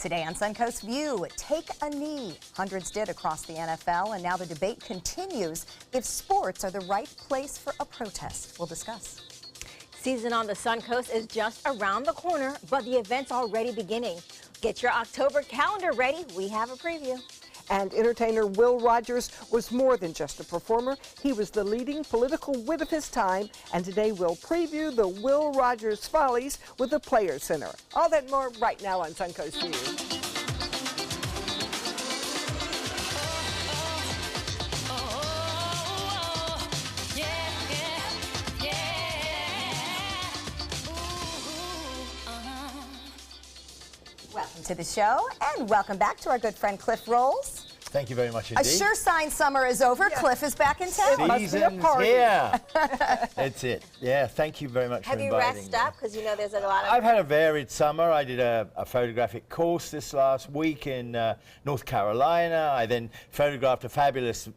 Today on Suncoast View, take a knee. Hundreds did across the NFL, and now the debate continues if sports are the right place for a protest. We'll discuss. Season on the Suncoast is just around the corner, but the event's already beginning. Get your October calendar ready. We have a preview. And entertainer Will Rogers was more than just a performer. He was the leading political wit of his time, and today we'll preview the Will Rogers Follies with the Players Center. All that and more right now on Suncoast View. Welcome to the show, and welcome back to our good friend Cliff Rolls. Thank you very much indeed. A sure sign summer is over. Yeah. Cliff is back in town. Season's here. That's it. Yeah, thank you very much for inviting me. Have you rested up? Because you know there's a lot of... I've had a varied summer. I did a photographic course this last week in North Carolina. I then photographed a fabulous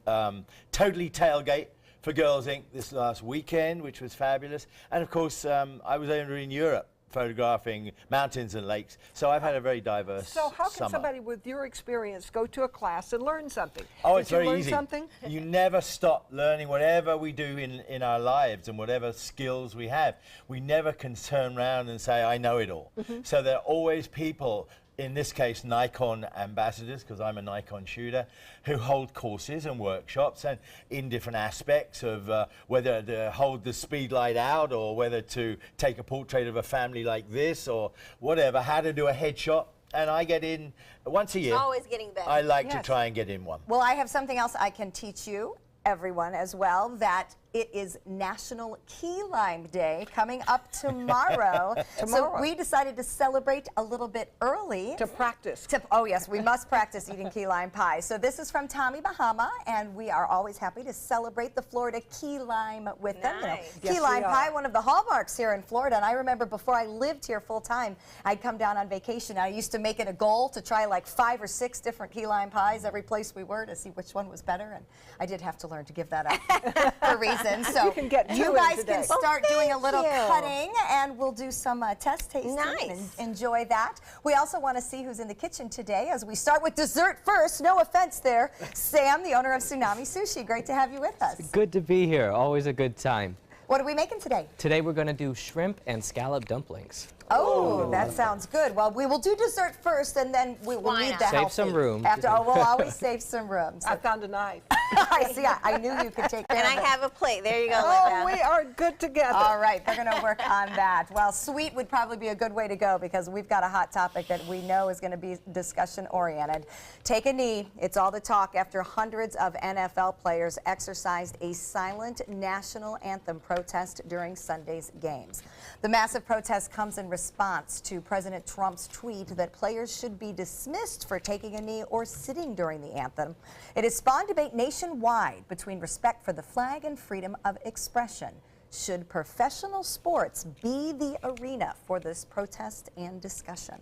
Totally Tailgate for Girls Inc. this last weekend, which was fabulous. And of course, I was over in Europe photographing mountains and lakes. So I've had a very diverse So how can summer. somebody with your experience go to a class and learn something? Oh, it's very learn easy. Something? You never stop learning whatever we do in our lives and whatever skills we have. We never can turn around and say, I know it all. So there are always people, in this case Nikon ambassadors, because I'm a Nikon shooter, who hold courses and workshops and in different aspects of whether to hold the speed light out or whether to take a portrait of a family like this or whatever, how to do a headshot. And I get in once a year. Always getting better. I like to try and get in one. Well, I have something else I can teach you, everyone as well, that it is National Key Lime Day coming up tomorrow. So we decided to celebrate a little bit early. To practice. Oh yes, we must practice eating key lime pie. So this is from Tommy Bahama, and we are always happy to celebrate the Florida key lime with them. You know, Yes, key lime pie, one of the hallmarks here in Florida. And I remember before I lived here full time, I'd come down on vacation. I used to make it a goal to try like 5 or 6 different key lime pies every place we were to see which one was better. And I did have to learn to give that up for reasons. So you guys can start doing a little cutting, and we'll do some test tasting and enjoy that. We also want to see who's in the kitchen today as we start with dessert first. No offense there. Sam, the owner of Tsunami Sushi, great to have you with us. Good to be here. Always a good time. What are we making today? Today we're going to do shrimp and scallop dumplings. Oh, that sounds good. Well, we will do dessert first, and then we will need the Save healthy. some room. After, we'll always save some room. So I found a knife. I see. I knew you could take care And of I have a plate. There you go. Oh, we are good together. All right, we're going to work on that. Well, sweet would probably be a good way to go because we've got a hot topic that we know is going to be discussion-oriented. Take a knee. It's all the talk after hundreds of NFL players exercised a silent national anthem protest during Sunday's games. The massive protest comes in response to President Trump's tweet that players should be dismissed for taking a knee or sitting during the anthem. It has spawned debate nationwide between respect for the flag and freedom of expression. Should professional sports be the arena for this protest and discussion?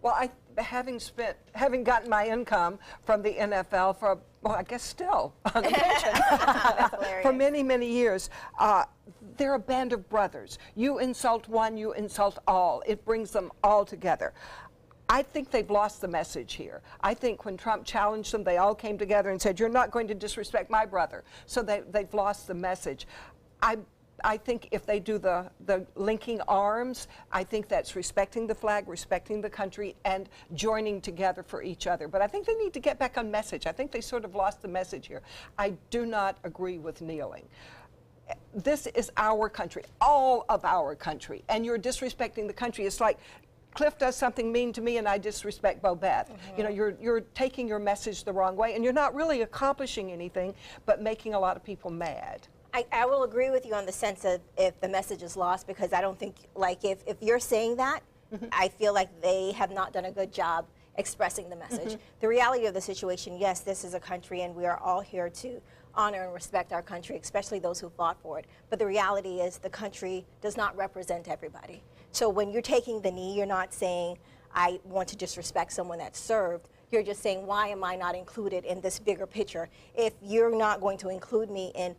Well, having gotten my income from the NFL for, well, I guess still on the pension for many, many years, they're a band of brothers. You insult one, you insult all. It brings them all together. I think they've lost the message here. I think when Trump challenged them, they all came together and said, you're not going to disrespect my brother. So they've lost the message. I think if they do the linking arms, I think that's respecting the flag, respecting the country, and joining together for each other. But I think they need to get back on message. I think they sort of lost the message here. I do not agree with kneeling. This is our country, all of our country, and you're disrespecting the country. It's like Cliff does something mean to me and I disrespect Bobette. You know, you're taking your message the wrong way, and you're not really accomplishing anything but making a lot of people mad. I will agree with you on the sense of if the message is lost, because I don't think, like, if you're saying that, I feel like they have not done a good job expressing the message. The reality of the situation, yes, this is a country and we are all here to honor and respect our country, especially those who fought for it. But the reality is the country does not represent everybody. So when you're taking the knee, you're not saying, I want to disrespect someone that served. You're just saying, why am I not included in this bigger picture? If you're not going to include me in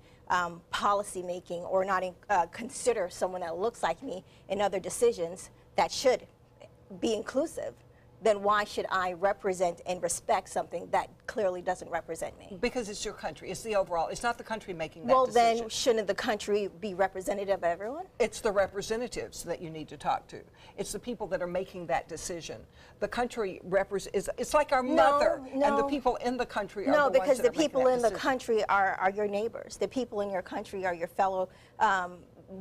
policy making or not consider someone that looks like me in other decisions that should be inclusive, then why should I represent and respect something that clearly doesn't represent me? Because it's your country. It's the overall. It's not the country making that Well, decision. then shouldn't the country be representative of everyone? It's the representatives that you need to talk to. It's the people that are making that decision. The country it's like our mother, and the people in the country are No, the ones because that the are making people that in the decision. country are your neighbors. The people in your country are your fellow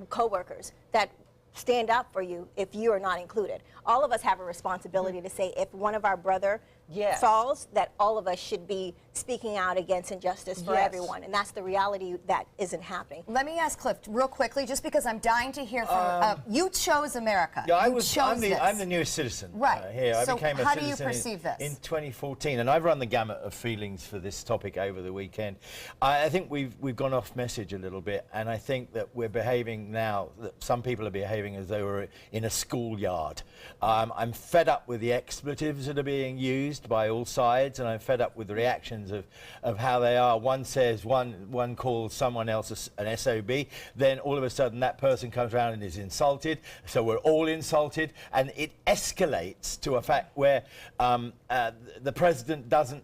co-workers that stand up for you if you are not included. All of us have a responsibility to say if one of our brother Yes. falls, that all of us should be speaking out against injustice for Yes. everyone. And that's the reality that isn't happening. Let me ask Cliff real quickly, just because I'm dying to hear from you. Chose America. Yeah, I'm the newest citizen Right. here. I So became a how do you citizen perceive this? in 2014, and I've run the gamut of feelings for this topic over the weekend. I think we've gone off message a little bit, and I think that we're behaving now, that some people are behaving as though we're in a schoolyard. I'm fed up with the expletives that are being used by all sides, and I'm fed up with the reactions of how they are. One says, one calls someone else an SOB, then all of a sudden that person comes around and is insulted, so we're all insulted, and it escalates to a fact where the president doesn't,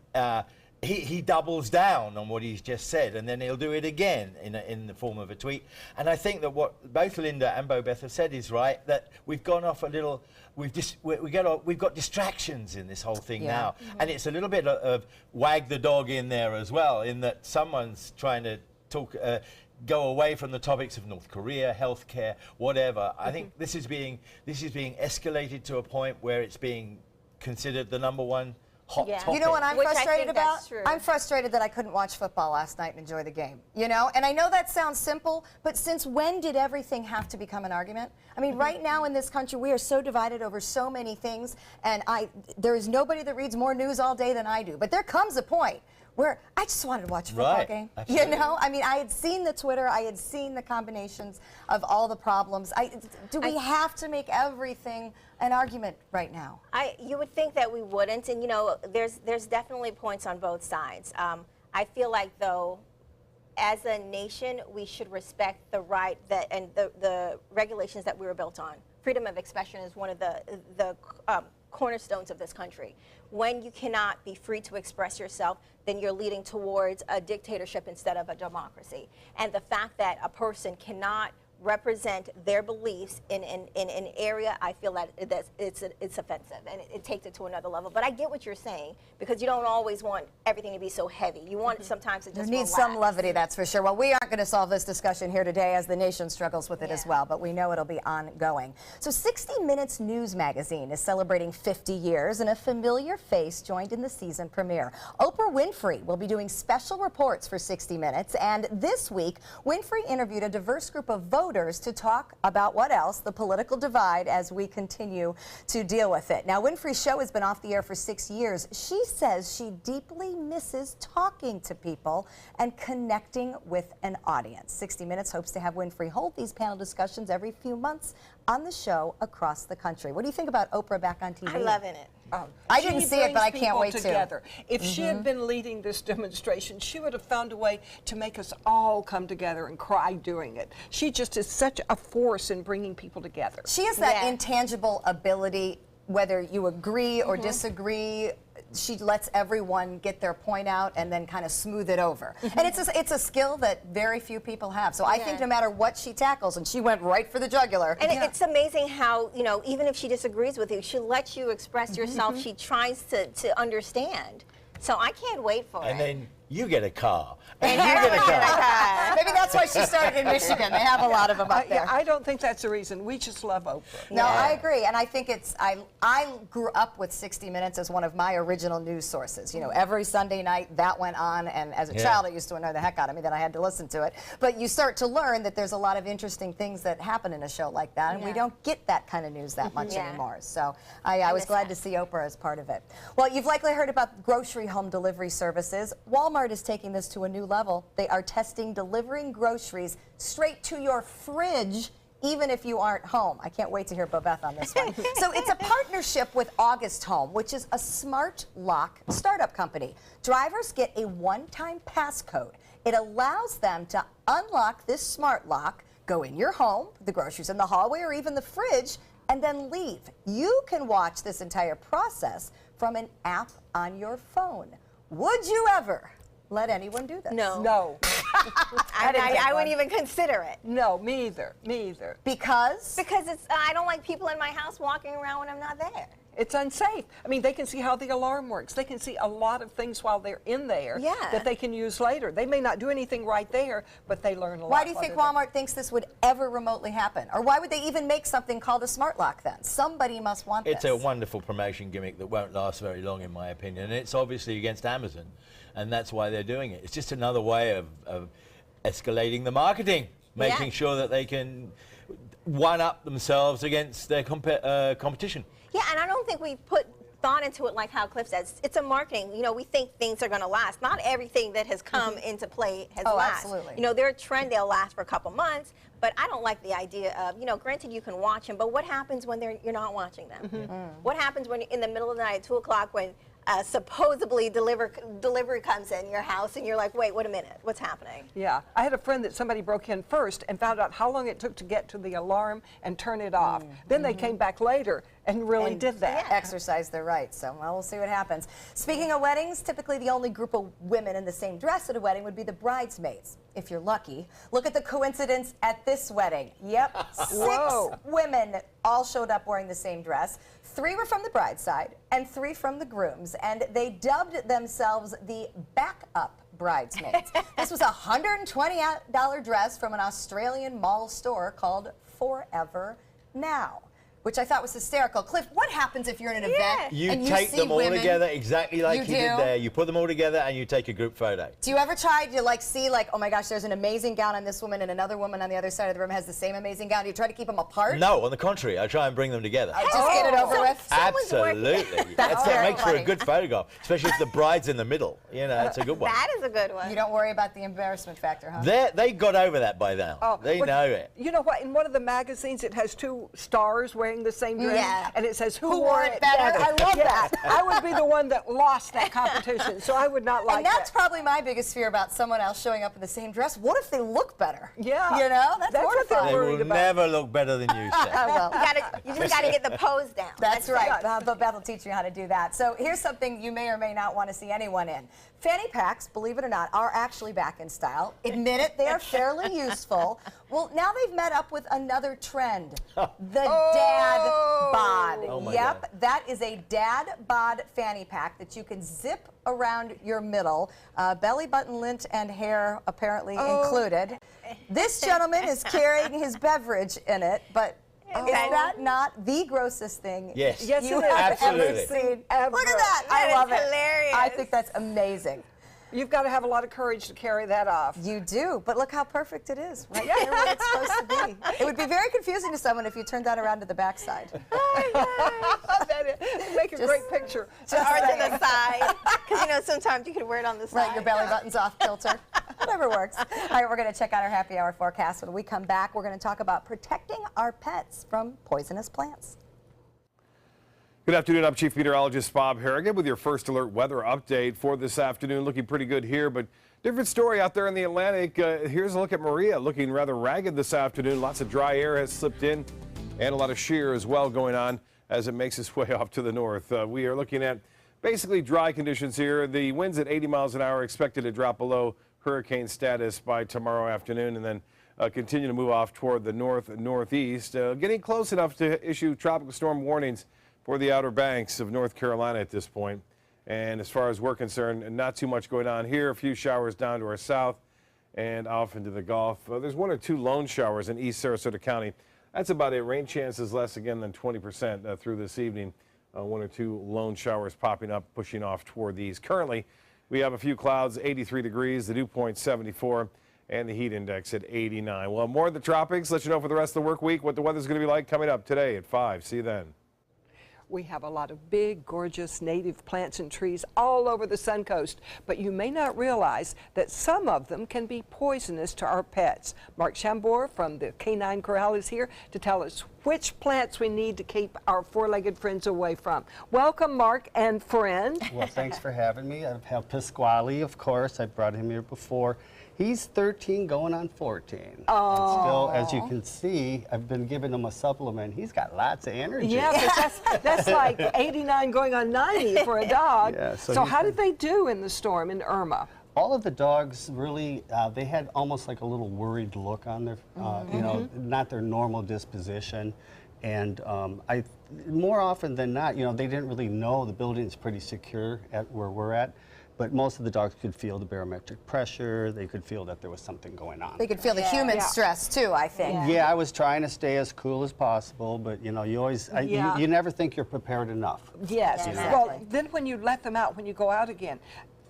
he doubles down on what he's just said, and then he'll do it again in the form of a tweet. And I think that what both Linda and Bo Beth have said is right, that we've gone off a little, we've got distractions in this whole thing now. And it's a little bit of wag the dog in there as well, in that someone's trying to talk, go away from the topics of North Korea, healthcare, whatever. I think this is being escalated to a point where it's being considered the #1 hot topic. You know what I'm Which I frustrated think about? that's true. I'm frustrated that I couldn't watch football last night and enjoy the game. You know, and I know that sounds simple, but since when did everything have to become an argument? I mean, right now in this country, we are so divided over so many things, and there is nobody that reads more news all day than I do. But there comes a point where I just wanted to watch a football game. Absolutely. You know, I mean, I had seen the Twitter, I had seen the combinations of all the problems. Do we have to make everything an argument right now? You would think that we wouldn't, and you know, there's definitely points on both sides. I feel like though, as a nation, we should respect the right and the regulations that we were built on. Freedom of expression is one of the cornerstones of this country. When you cannot be free to express yourself, then you're leading towards a dictatorship instead of a democracy. And the fact that a person cannot represent their beliefs in an area, I feel that it's offensive, and it takes it to another level. But I get what you're saying, because you don't always want everything to be so heavy. You want sometimes to just There needs some levity, that's for sure. Well, we aren't going to solve this discussion here today as the nation struggles with it as well, but we know it'll be ongoing. So 60 Minutes News Magazine is celebrating 50 years, and a familiar face joined in the season premiere. Oprah Winfrey will be doing special reports for 60 Minutes, and this week, Winfrey interviewed a diverse group of voters to talk about what else, the political divide, as we continue to deal with it. Now, Winfrey's show has been off the air for 6 years. She says she deeply misses talking to people and connecting with an audience. 60 Minutes hopes to have Winfrey hold these panel discussions every few months on the show across the country. What do you think about Oprah back on TV? I'm loving it. I didn't see it, but I can't wait to. If she had been leading this demonstration, she would have found a way to make us all come together and cry during it. She just is such a force in bringing people together. She has that intangible ability, whether you agree or disagree. She lets everyone get their point out and then kind of smooth it over. And it's a skill that very few people have. So I think no matter what she tackles, and she went right for the jugular. And it's amazing how, you know, even if she disagrees with you, she lets you express yourself. She tries to understand. So I can't wait for it. And then you get a car. And you get a car. Maybe that's why she started in Michigan. They have a lot of them up there. I don't think that's the reason. We just love Oprah. No, I agree. And I think I grew up with 60 Minutes as one of my original news sources. You know, every Sunday night that went on, and as a child it used to annoy the heck out of me that I had to listen to it. But you start to learn that there's a lot of interesting things that happen in a show like that, and we don't get that kind of news that much anymore. So I was glad to see Oprah as part of it. Well, you've likely heard about grocery home delivery services. Walmart is taking this to a new level. They are testing delivering groceries straight to your fridge, even if you aren't home. I can't wait to hear Bobeth on this one. So it's a partnership with August Home, which is a smart lock startup company. Drivers get a one-time passcode. It allows them to unlock this smart lock, go in your home, the groceries in the hallway, or even the fridge, and then leave. You can watch this entire process from an app on your phone. Would you ever let anyone do this? No. No. I wouldn't even consider it. No, me either. Me either. Because? Because I don't like people in my house walking around when I'm not there. It's unsafe. I mean, they can see how the alarm works. They can see a lot of things while they're in there that they can use later. They may not do anything right there, but they learn a lot. Why do you think Walmart thinks this would ever remotely happen? Or why would they even make something called a smart lock then? Somebody must want this. It's a wonderful promotion gimmick that won't last very long, in my opinion. And it's obviously against Amazon, and that's why they're doing it. It's just another way of escalating the marketing, making sure that they can one-up themselves against their competition. Yeah, and I don't think we put thought into it like how Cliff says. It's a marketing. You know, we think things are going to last. Not everything that has come into play has lasted. Absolutely. You know, they're a trend. They'll last for a couple months. But I don't like the idea of, you know, granted you can watch them, but what happens when you're not watching them? What happens when you're in the middle of the night at 2 o'clock when supposedly delivery comes in your house and you're like, wait a minute, what's happening? Yeah, I had a friend that somebody broke in first and found out how long it took to get to the alarm and turn it off. Then they came back later and really did that. Exercise their rights. So, well, we'll see what happens. Speaking of weddings, typically the only group of women in the same dress at a wedding would be the bridesmaids, if you're lucky. Look at the coincidence at this wedding. Yep, 6 women all showed up wearing the same dress. 3 were from the bride's side and 3 from the groom's, and they dubbed themselves the backup bridesmaids. This was a $120 dress from an Australian mall store called Forever Now, which I thought was hysterical. Cliff, what happens if you're in an event You and you take see them all women together exactly like You you did do? there. You put them all together and you take a group photo. Do you ever try to like see like, oh my gosh, there's an amazing gown on this woman and another woman on the other side of the room has the same amazing gown? Do you try to keep them apart? No, on the contrary, I try and bring them together. Just get it over with? Absolutely. That's That very makes for funny. a good photograph, especially if the bride's in the middle. You know, it's a good one. That is a good one. You don't worry about the embarrassment factor, huh? They got over that by now. They but know it. You know what? In one of the magazines, it has 2 stars wearing the same dress, and it says who wore it better. I love that. I would be the one that lost that competition, so I would not like And that's that. probably my biggest fear about someone else showing up in the same dress. What if they look better? Yeah. You know, that's That's what they're horrifying. They worried will about. never look better than you, Seth. Well, You just got to get the pose down. that's right. But Beth will teach you how to do that. So here's something you may or may not want to see anyone in. Fanny packs, believe it or not, are actually back in style. Admit it, they are fairly useful. Well, now they've met up with another trend, the dad bod. Oh my Yep, God. that is a dad bod fanny pack that you can zip around your middle, belly button lint and hair apparently included. This gentleman is carrying his beverage in it, but is that not the grossest thing Yes. Yes, you it is. have Absolutely. ever seen? Ever. Look at that. That I love is it. hilarious. I think that's amazing. You've got to have a lot of courage to carry that off. You do, but look how perfect it is. Right there where it's supposed to be. It would be very confusing to someone if you turned that around to the backside. Make a great picture. Or to the side. Because, you know, sometimes you can wear it on the side. Right, your belly button's off kilter. Whatever works. All right, we're going to check out our happy hour forecast. When we come back, we're going to talk about protecting our pets from poisonous plants. Good afternoon, I'm Chief Meteorologist Bob Harrigan with your first alert weather update for this afternoon. Looking pretty good here, but different story out there in the Atlantic. Here's a look at Maria, looking rather ragged this afternoon. Lots of dry air has slipped in and a lot of shear as well going on as it makes its way off to the north. We are looking at basically dry conditions here. The winds at 80 miles an hour expected to drop below hurricane status by tomorrow afternoon and then continue to move off toward the north and northeast, getting close enough to issue tropical storm warnings for the Outer Banks of North Carolina at this point. And as far as we're concerned, not too much going on here. A few showers down to our south and off into the Gulf. There's 1 or 2 lone showers in East Sarasota County. That's about it. Rain chances less again than 20% through this evening. 1 or 2 lone showers popping up, pushing off toward these. Currently, we have a few clouds, 83 degrees, the dew point 74, and the heat index at 89. Well, more of the tropics. Let you know for the rest of the work week what the weather's going to be like coming up today at 5. See you then. We have a lot of big, gorgeous native plants and trees all over the Suncoast, but you may not realize that some of them can be poisonous to our pets. Mark Chambord from the Canine Corral is here to tell us which plants we need to keep our four-legged friends away from. Welcome, Mark and friend. Well, thanks for having me. I have Pasquale, of course. I brought him here before. He's 13 going on 14. Oh. And still, as you can see, I've been giving him a supplement. He's got lots of energy. Yeah, but that's like 89 going on 90 for a dog. Yeah, so how did they do in the storm in Irma? All of the dogs really, they had almost like a little worried look on their, you know, not their normal disposition. And more often than not, you know, they didn't really know the building's pretty secure at where we're at. But most of the dogs could feel the barometric pressure. They could feel that there was something going on. They could feel the human stress too, I think. Yeah, I was trying to stay as cool as possible, but you know, you always, you never think you're prepared enough. Yes. Yeah, exactly. Well, then when you let them out, when you go out again,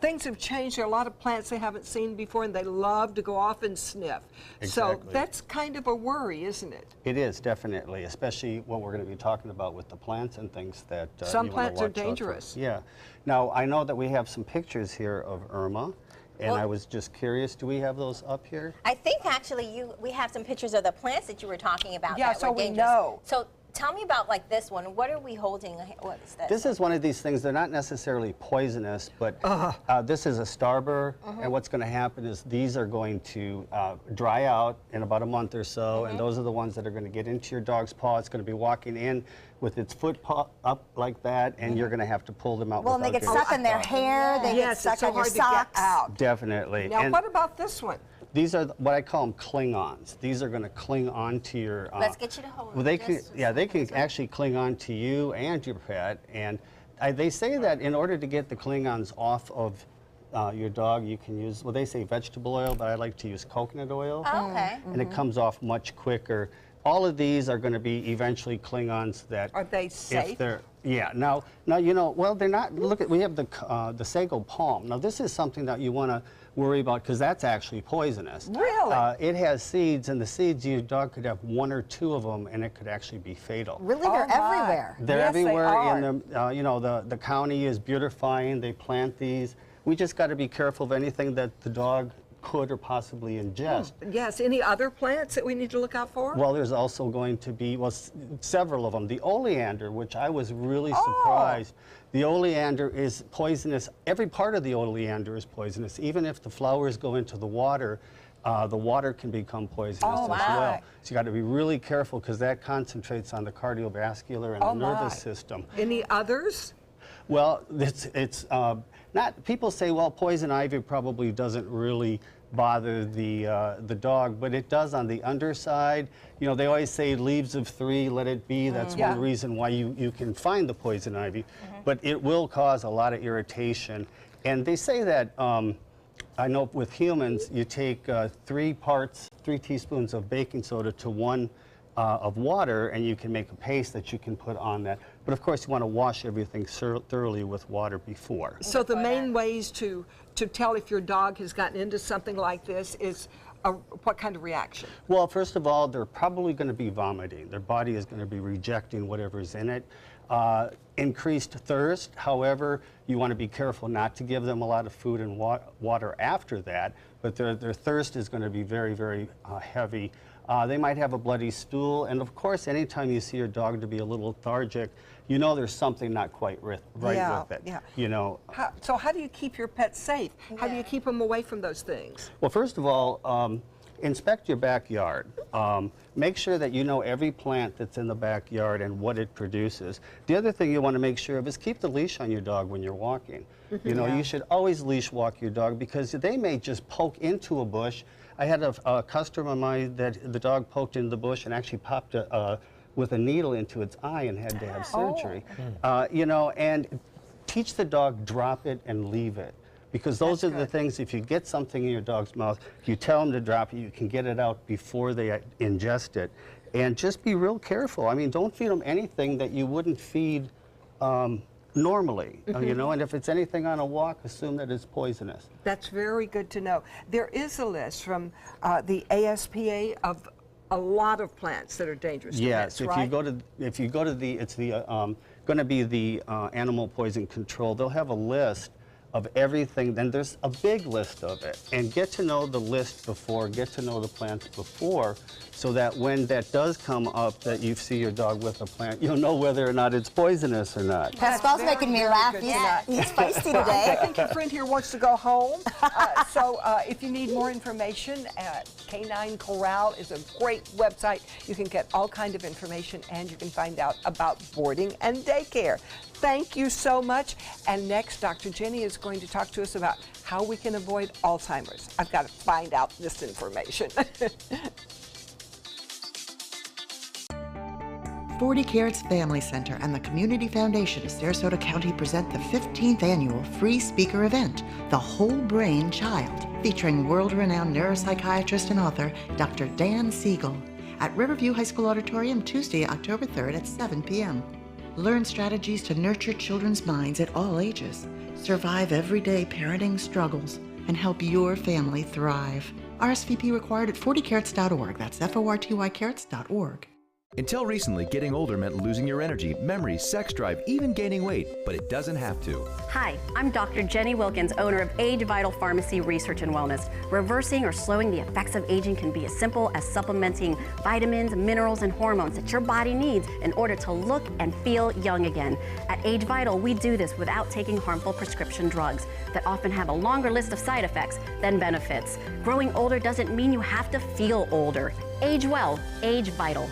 things have changed. There are a lot of plants they haven't seen before, and they love to go off and sniff. Exactly. So that's kind of a worry, isn't it? It is, definitely, especially what we're going to be talking about with the plants and things that Some you wanna plants are watch out for. dangerous. Yeah. Now, I know that we have some pictures here of Irma, and Well- I was just curious, do we have those up here? I think actually we have some pictures of the plants that you were talking about. Yeah, that so were we dangerous. know. So tell me about like this one. What are we holding? What is this? This is one of these things, they're not necessarily poisonous, but this is a starburr, and what's going to happen is these are going to dry out in about a month or so, and those are the ones that are going to get into your dog's paw. It's going to be walking in with its foot paw up like that, and you're going to have to pull them out. Well, and they get stuck in their hair, they get Yes, stuck it's so on your hard to get socks. out. Definitely. Now, And what about this one? these are what I call them cling-ons. These are going to cling on to your. Let's get you to hold. Well, they this can. with Yeah, they can something. actually cling on to you and your pet. And they say that in order to get the cling-ons off of your dog, you can use. Well, they say vegetable oil, but I like to use coconut oil. Oh, okay. And it comes off much quicker. All of these are going to be eventually Klingons that. Are they safe? If they're, yeah. Now, you know, well, they're not. Look at, we have the sago palm. Now, this is something that you want to worry about because that's actually poisonous. Really? It has seeds, and the seeds, your dog could have 1 or 2 of them, and it could actually be fatal. Really, they're Oh, my. everywhere. They're Yes, they everywhere are. in the, you know, the county is beautifying. They plant these. We just got to be careful of anything that the dog could or possibly ingest. Yes. Any other plants that we need to look out for? Well, there's also going to be, well, several of them. The oleander, which I was really surprised. The oleander is poisonous. Every part of the oleander is poisonous. Even if the flowers go into the water can become poisonous as well. So you got to be really careful because that concentrates on the cardiovascular and the nervous system. Any others? Well, it's not. People say, well, poison ivy probably doesn't really bother the dog, but it does on the underside. You know, they always say leaves of 3, let it be. That's one reason why you can find the poison ivy, but it will cause a lot of irritation. And they say that. I know with humans, you take 3 teaspoons of baking soda to 1 of water, and you can make a paste that you can put on that. But of course, you want to wash everything thoroughly with water before. So the main ways to tell if your dog has gotten into something like this is what kind of reaction? Well, first of all, they're probably going to be vomiting. Their body is going to be rejecting whatever's in it. Increased thirst, however, you want to be careful not to give them a lot of food and water after that, but their thirst is going to be very, very heavy. They might have a bloody stool, and of course, anytime you see your dog to be a little lethargic, you know there's something not quite right with it. Yeah. You know. So how do you keep your pet safe? How do you keep them away from those things? Well, first of all, inspect your backyard. Make sure that you know every plant that's in the backyard and what it produces. The other thing you want to make sure of is keep the leash on your dog when you're walking. You know, you should always leash walk your dog because they may just poke into a bush. I had a customer of mine that the dog poked into the bush and actually popped with a needle into its eye and had to have surgery. You know, and teach the dog drop it and leave it. Because those are the things, if you get something in your dog's mouth, you tell them to drop it, you can get it out before they ingest it. And just be real careful. I mean, don't feed them anything that you wouldn't feed normally, you know, and if it's anything on a walk, assume that it's poisonous. That's very good to know. There is a list from the ASPA of a lot of plants that are dangerous to Yes, pets, if right? you go to the, it's the going to be the animal poison control. They'll have a list of everything, then there's a big list of it. And get to know the list before, get to know the plants before, so that when that does come up that you see your dog with a plant, you'll know whether or not it's poisonous or not. Pascal's making me laugh. good He's feisty I today. think your friend here wants to go home. So if you need more information, Canine Corral is a great website. You can get all kinds of information, and you can find out about boarding and daycare. Thank you so much. And next, Dr. Jenny is going to talk to us about how we can avoid Alzheimer's. I've got to find out this information. 40 Carrots Family Center and the Community Foundation of Sarasota County present the 15th annual free speaker event, The Whole Brain Child, featuring world-renowned neuropsychiatrist and author Dr. Dan Siegel at Riverview High School Auditorium Tuesday, October 3rd at 7 p.m. Learn strategies to nurture children's minds at all ages, survive everyday parenting struggles, and help your family thrive. RSVP required at 40carrots.org. That's FORTY carrots.org. Until recently, getting older meant losing your energy, memory, sex drive, even gaining weight, but it doesn't have to. Hi, I'm Dr. Jenny Wilkins, owner of Age Vital Pharmacy Research and Wellness. Reversing or slowing the effects of aging can be as simple as supplementing vitamins, minerals, and hormones that your body needs in order to look and feel young again. At Age Vital, we do this without taking harmful prescription drugs that often have a longer list of side effects than benefits. Growing older doesn't mean you have to feel older. Age well, Age Vital.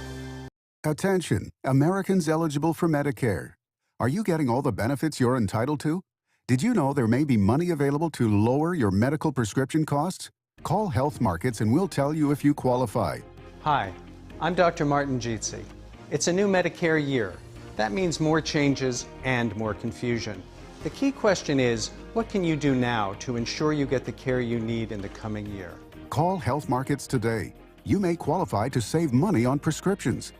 Attention, Americans eligible for Medicare. Are you getting all the benefits you're entitled to? Did you know there may be money available to lower your medical prescription costs? Call Health Markets and we'll tell you if you qualify. Hi, I'm Dr. Martin Jeetsi. It's a new Medicare year. That means more changes and more confusion. The key question is, what can you do now to ensure you get the care you need in the coming year? Call Health Markets today. You may qualify to save money on prescriptions.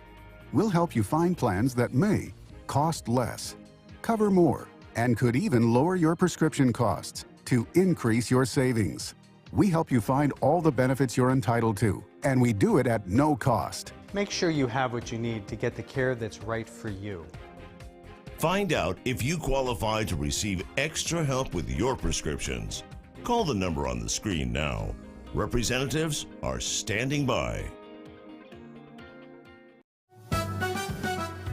We'll help you find plans that may cost less, cover more, and could even lower your prescription costs to increase your savings. We help you find all the benefits you're entitled to, and we do it at no cost. Make sure you have what you need to get the care that's right for you. Find out if you qualify to receive extra help with your prescriptions. Call the number on the screen now. Representatives are standing by.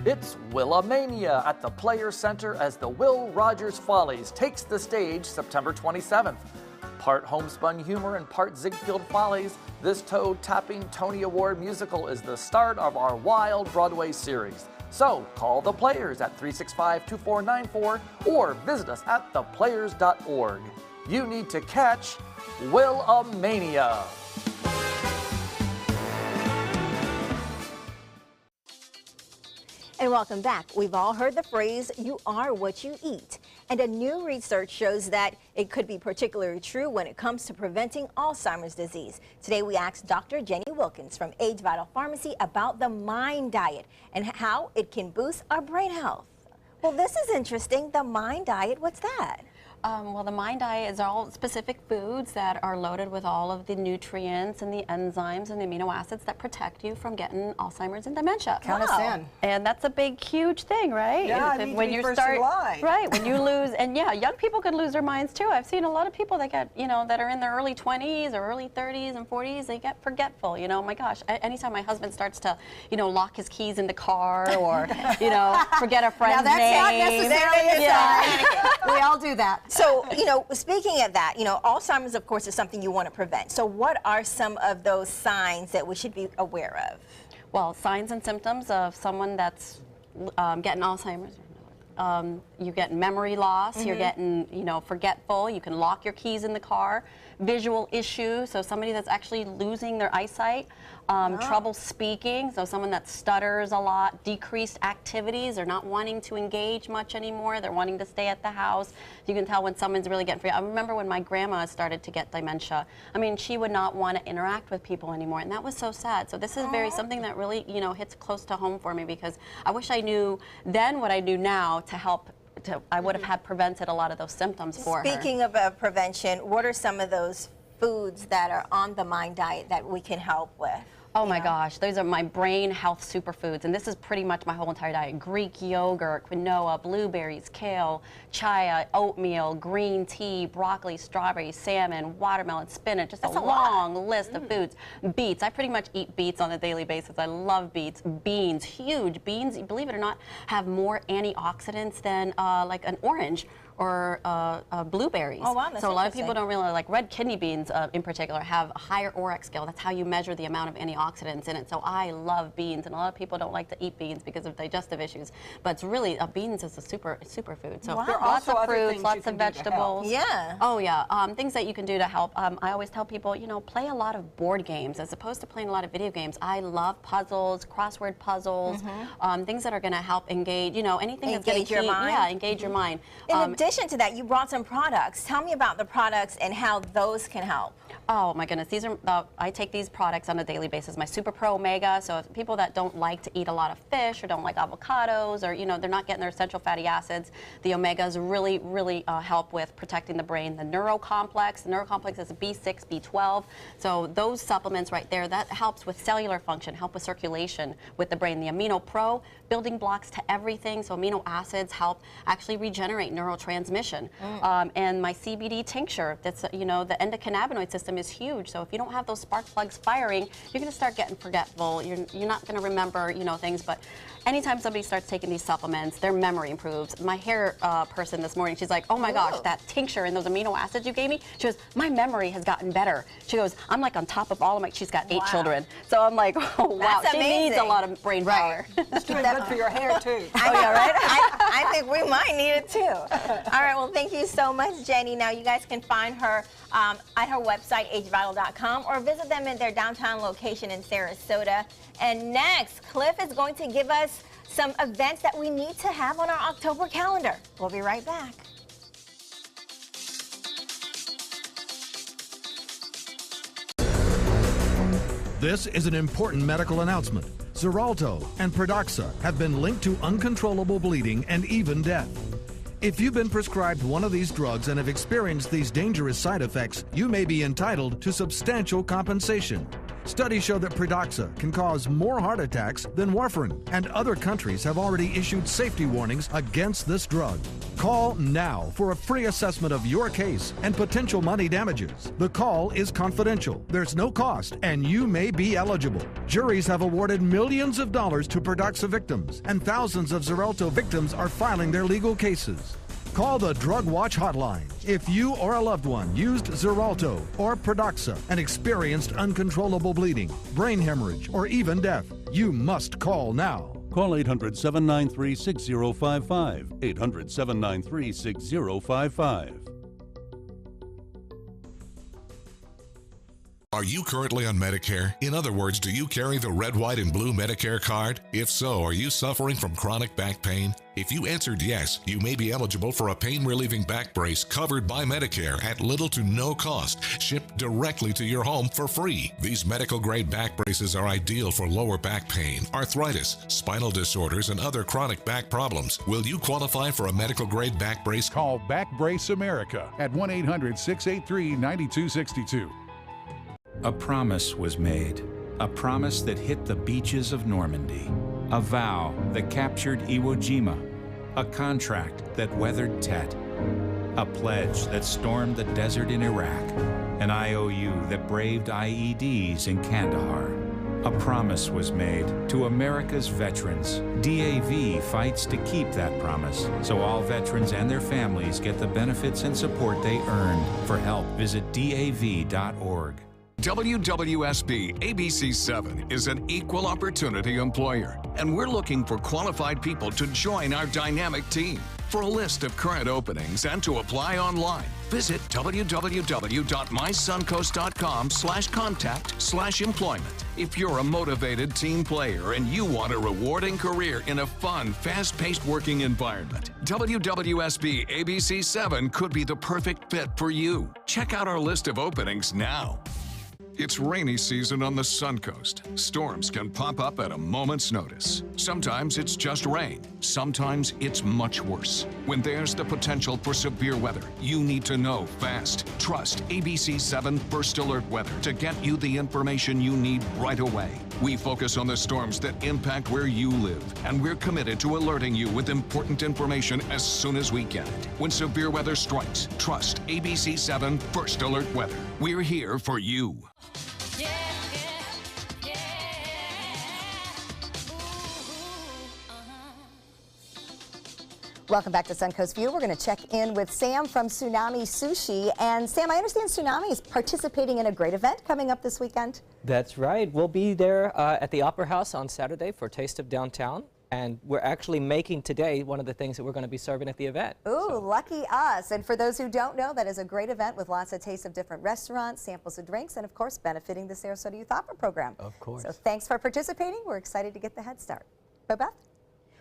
It's Willamania at the Players Center as the Will Rogers Follies takes the stage September 27th. Part homespun humor and part Ziegfeld Follies, this toe-tapping Tony Award musical is the start of our wild Broadway series. So call the Players at 365-2494 or visit us at theplayers.org. You need to catch Willamania. And welcome back. We've all heard the phrase, you are what you eat. And a new research shows that it could be particularly true when it comes to preventing Alzheimer's disease. Today we asked Dr. Jenny Wilkins from Age Vital Pharmacy about the MIND diet and how it can boost our brain health. Well, this is interesting. The MIND diet, what's that? Well, the MIND diet is all specific foods that are loaded with all of the nutrients and the enzymes and the amino acids that protect you from getting Alzheimer's and dementia. Count us in. And that's a big, huge thing, right? Yeah, I need when to be you first start, in line. right? When you lose, and yeah, young people can lose their minds too. I've seen a lot of people that get, that are in their early 20s or early 30s and 40s. They get forgetful. Oh my gosh! Anytime my husband starts to, lock his keys in the car or, forget a friend's now that's name. not necessarily a sign. We all do that. So, speaking of that, Alzheimer's, of course, is something you want to prevent. So what are some of those signs that we should be aware of? Well, signs and symptoms of someone that's getting Alzheimer's. You get memory loss, you're getting, forgetful, you can lock your keys in the car, visual issues, so somebody that's actually losing their eyesight, trouble speaking, so someone that stutters a lot, decreased activities, they're not wanting to engage much anymore, they're wanting to stay at the house. You can tell when someone's really getting free. I remember when my grandma started to get dementia, she would not want to interact with people anymore, and that was so sad. So this is something that really, hits close to home for me, because I wish I knew then what I do now to help. I would have had prevented a lot of those symptoms for her. Speaking of prevention, what are some of those foods that are on the MIND diet that we can help with? Oh my gosh, those are my brain health superfoods, and this is pretty much my whole entire diet. Greek yogurt, quinoa, blueberries, kale, chia, oatmeal, green tea, broccoli, strawberries, salmon, watermelon, spinach, just a long list of foods. Beets, I pretty much eat beets on a daily basis. I love beets. Beans, huge. Beans, believe it or not, have more antioxidants than like an orange or blueberries. Oh, wow, that's so a lot of interesting. people don't realize, like red kidney beans in particular have a higher ORAC scale. That's how you measure the amount of antioxidants in it. So I love beans, and a lot of people don't like to eat beans because of digestive issues. But it's really, beans is a superfood. So Wow. There are lots also of other fruits, things lots you of can do to help. vegetables. Yeah. Oh yeah, things that you can do to help. I always tell people, you know, play a lot of board games as opposed to playing a lot of video games. I love puzzles, crossword puzzles, things that are going to help engage, you know, anything that's going Engage to your mind. Yeah, engage your mind. In addition to that, you brought some products. Tell me about the products and how those can help. Oh my goodness, these are, I take these products on a daily basis. My Super Pro Omega, so if people that don't like to eat a lot of fish or don't like avocados, or you know, they're not getting their essential fatty acids, the Omegas really help with protecting the brain. The Neurocomplex is B6, B12, so those supplements right there, that helps with cellular function, help with circulation with the brain. The Amino Pro, building blocks to everything, so amino acids help actually regenerate neurotransmission. And my CBD tincture, that's, you know, the endocannabinoid system is huge, so if you don't have those spark plugs firing, you're going to start getting forgetful. You're not going to remember, you know, things. But anytime somebody starts taking these supplements, their memory improves. My hair person this morning, she's like, oh my gosh, that tincture and those amino acids you gave me, she goes, my memory has gotten better. She goes, I'm like on top of all of my, she's got 8 children. So I'm like, oh wow, That's she amazing. needs a lot of brain power. It's doing good for your hair too. Oh yeah, right? I think we might need it too. All right, well, thank you so much, Jenny. Now, you guys can find her at her website, agevital.com, or visit them in their downtown location in Sarasota. And next, Cliff is going to give us some events that we need to have on our October calendar. We'll be right back. This is an important medical announcement. Xarelto and Pradaxa have been linked to uncontrollable bleeding and even death. If you've been prescribed one of these drugs and have experienced these dangerous side effects, you may be entitled to substantial compensation. Studies show that Pradaxa can cause more heart attacks than warfarin, and other countries have already issued safety warnings against this drug. Call now for a free assessment of your case and potential money damages. The call is confidential, there's no cost, and you may be eligible. Juries have awarded millions of dollars to Pradaxa victims, and thousands of Xarelto victims are filing their legal cases. Call the Drug Watch hotline if you or a loved one used Xarelto or Pradaxa and experienced uncontrollable bleeding, brain hemorrhage, or even death. You must call now. Call 800-793-6055. 800-793-6055. Are you currently on Medicare? In other words, do you carry the red, white, and blue Medicare card? If so, are you suffering from chronic back pain? If you answered yes, you may be eligible for a pain-relieving back brace covered by Medicare at little to no cost, shipped directly to your home for free. These medical-grade back braces are ideal for lower back pain, arthritis, spinal disorders, and other chronic back problems. Will you qualify for a medical-grade back brace? Call Back Brace America at 1-800-683-9262. A promise was made, a promise that hit the beaches of Normandy, a vow that captured Iwo Jima, a contract that weathered Tet, a pledge that stormed the desert in Iraq, an IOU that braved IEDs in Kandahar. A promise was made to America's veterans. DAV fights to keep that promise, so all veterans and their families get the benefits and support they earned. For help, visit DAV.org. WWSB ABC7 is an equal opportunity employer, and we're looking for qualified people to join our dynamic team. For a list of current openings and to apply online, visit www.mysuncoast.com/contact/employment. If you're a motivated team player and you want a rewarding career in a fun, fast-paced working environment, WWSB ABC7 could be the perfect fit for you. Check out our list of openings now. It's rainy season on the Suncoast. Storms can pop up at a moment's notice. Sometimes it's just rain. Sometimes it's much worse. When there's the potential for severe weather, you need to know fast. Trust ABC 7 First Alert Weather to get you the information you need right away. We focus on the storms that impact where you live, and we're committed to alerting you with important information as soon as we get it. When severe weather strikes, trust ABC 7 First Alert Weather. We're here for you. Welcome back to Suncoast View. We're going to check in with Sam from Tsunami Sushi. And Sam, I understand Tsunami is participating in a great event coming up this weekend. That's right. We'll be there at the Opera House on Saturday for Taste of Downtown. And we're actually making today one of the things that we're going to be serving at the event. Ooh, lucky us. And for those who don't know, that is a great event with lots of tastes of different restaurants, samples of drinks, and of course, benefiting the Sarasota Youth Opera program. Of course. So thanks for participating. We're excited to get the head start. Beth?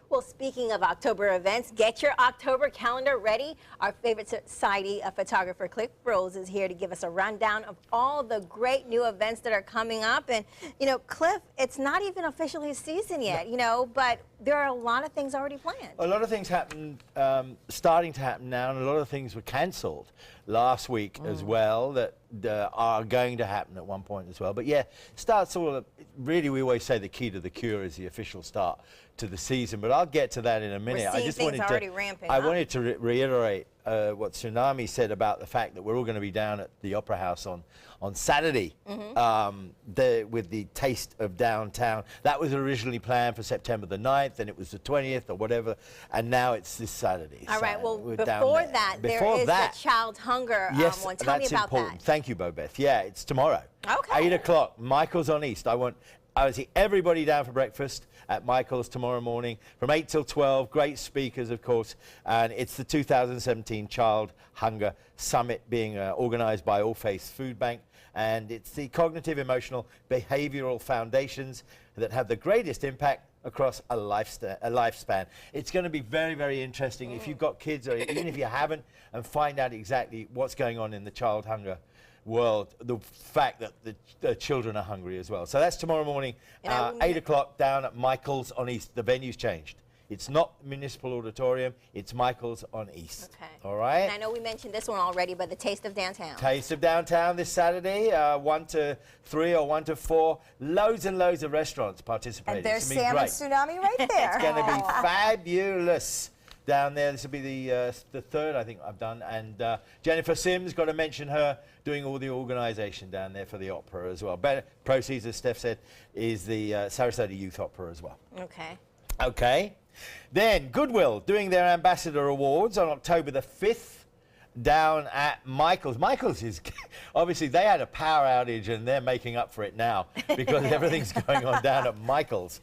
Well, speaking of October events, get your October calendar ready. Our favorite society photographer, Cliff Rose, is here to give us a rundown of all the great new events that are coming up. And, you know, Cliff, it's not even officially his season yet, you know, but there are a lot of things already planned. A lot of things happen, starting to happen now, and a lot of things were cancelled last week as well that are going to happen at one point as well. But yeah, starts all of, really, we always say the key to the cure is the official start to the season, but I'll get to that in a minute. I just wanted to reiterate what Tsunami said about the fact that we're all going to be down at the Opera House on Saturday with the Taste of Downtown. That was originally planned for September the 9th, and it was the 20th or whatever, and now it's this Saturday. All right, well, before that, there is the Child Hunger one. Tell me about that. Thank you, Beth. Yeah, it's tomorrow. Okay. 8 o'clock, Michael's on East. I will see everybody down for breakfast at Michael's tomorrow morning from 8 till 12. Great speakers, of course. And it's the 2017 Child Hunger Summit being organized by All Faiths Food Bank. And it's the cognitive, emotional, behavioral foundations that have the greatest impact across a lifespan. It's going to be very, very interesting if you've got kids, or even if you haven't, and find out exactly what's going on in the child hunger world, the fact that the children are hungry as well. So that's tomorrow morning, 8 o'clock down at Michael's on East. The venue's changed. It's not Municipal Auditorium, it's Michael's on East. Okay. All right? And I know we mentioned this one already, but the Taste of Downtown. Taste of Downtown this Saturday, 1 to 3 or 1 to 4. Loads and loads of restaurants participating. And there's Sam and Tsunami right there. It's going to be fabulous down there. This will be the third, I think, I've done. And Jennifer Sims, got to mention her, doing all the organisation down there for the opera as well. Better proceeds, as Steph said, is the Sarasota Youth Opera as well. Okay. Okay. Then Goodwill doing their Ambassador Awards on October the 5th down at Michael's. Michael's is, obviously they had a power outage and they're making up for it now because everything's going on down at Michael's.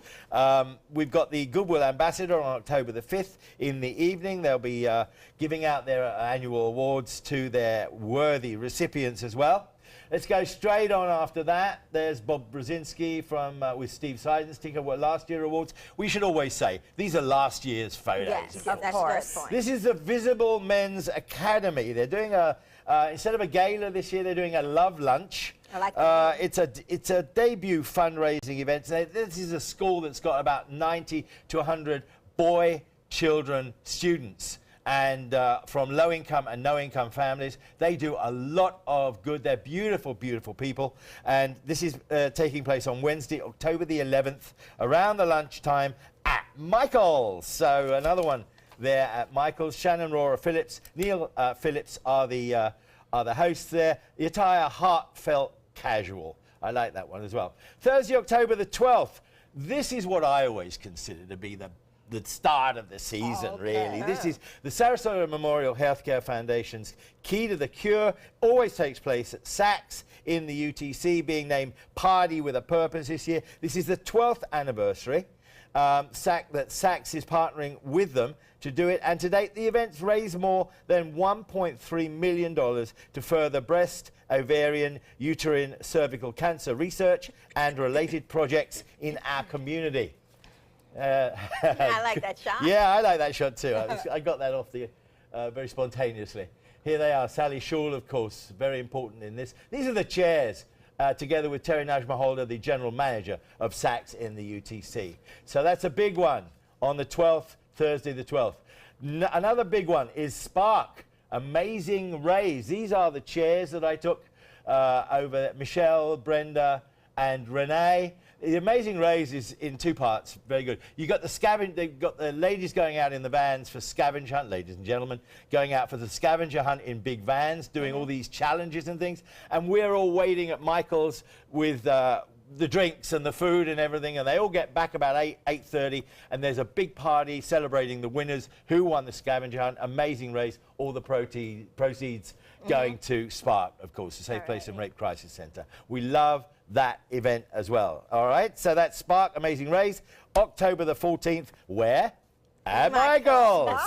We've got the Goodwill Ambassador on October the 5th in the evening. They'll be giving out their annual awards to their worthy recipients as well. Let's go straight on after that. There's Bob Brzezinski from with Steve Seidensticker, last year awards. We should always say these are last year's photos. Yes, of course. This is the Visible Men's Academy. They're doing instead of a gala this year, they're doing a love lunch. I like that. It's a debut fundraising event. This is a school that's got about 90 to 100 children, students. And from low-income and no-income families. They do a lot of good. They're beautiful, beautiful people. And this is taking place on Wednesday, October the 11th, around the lunchtime at Michael's. So another one there at Michael's. Shannon Rora Phillips, Neil Phillips are the hosts there. The attire, heartfelt casual. I like that one as well. Thursday, October the 12th. This is what I always consider to be the start of the season, really. This is the Sarasota Memorial Healthcare Foundation's Key to the Cure. Always takes place at Saks in the UTC, being named Party with a Purpose this year. This is the 12th anniversary. Saks is partnering with them to do it, and to date the event's raised more than $1.3 million to further breast, ovarian, uterine, cervical cancer research and related projects in our community. I like that shot. Yeah, I like that shot too. I got that off very spontaneously. Here they are. Sally Shaw, of course, very important in this. These are the chairs, together with Terry Najmaholder, the general manager of Saks in the UTC. So that's a big one on the 12th, Thursday the 12th. Another big one is Spark, Amazing Rays. These are the chairs that I took over Michelle, Brenda, and Renee. The Amazing Rays is in two parts, very good. You got they've got the ladies going out in the vans for scavenger hunt, ladies and gentlemen, going out for the scavenger hunt in big vans, doing all these challenges and things. And we're all waiting at Michael's with the drinks and the food and everything, and they all get back about 8:30, and there's a big party celebrating the winners who won the scavenger hunt. Amazing Race, all the proceeds going to Spark, of course, the Safe Place and Rape Crisis Centre. We love that event as well. All right, so that's Spark, Amazing Race, October the 14th. Where? At Michael's.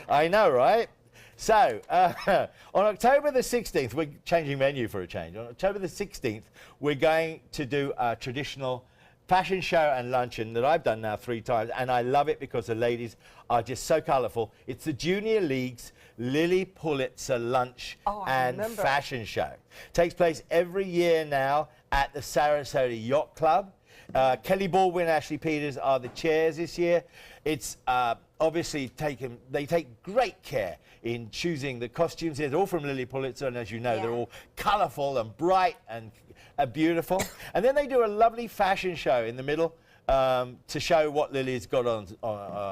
I know, right? So, on October the 16th, we're changing venue for a change. On October the 16th, we're going to do a traditional fashion show and luncheon that I've done now 3 times, and I love it because the ladies are just so colourful. It's the Junior League's Lily Pulitzer Lunch and Fashion Show. Takes place every year now at the Sarasota Yacht Club. Kelly Baldwin, Ashley Peters are the chairs this year. It's obviously they take great care in choosing the costumes. They're all from Lily Pulitzer, and as you know, they're all colourful and bright and beautiful. And then they do a lovely fashion show in the middle to show what Lily's got on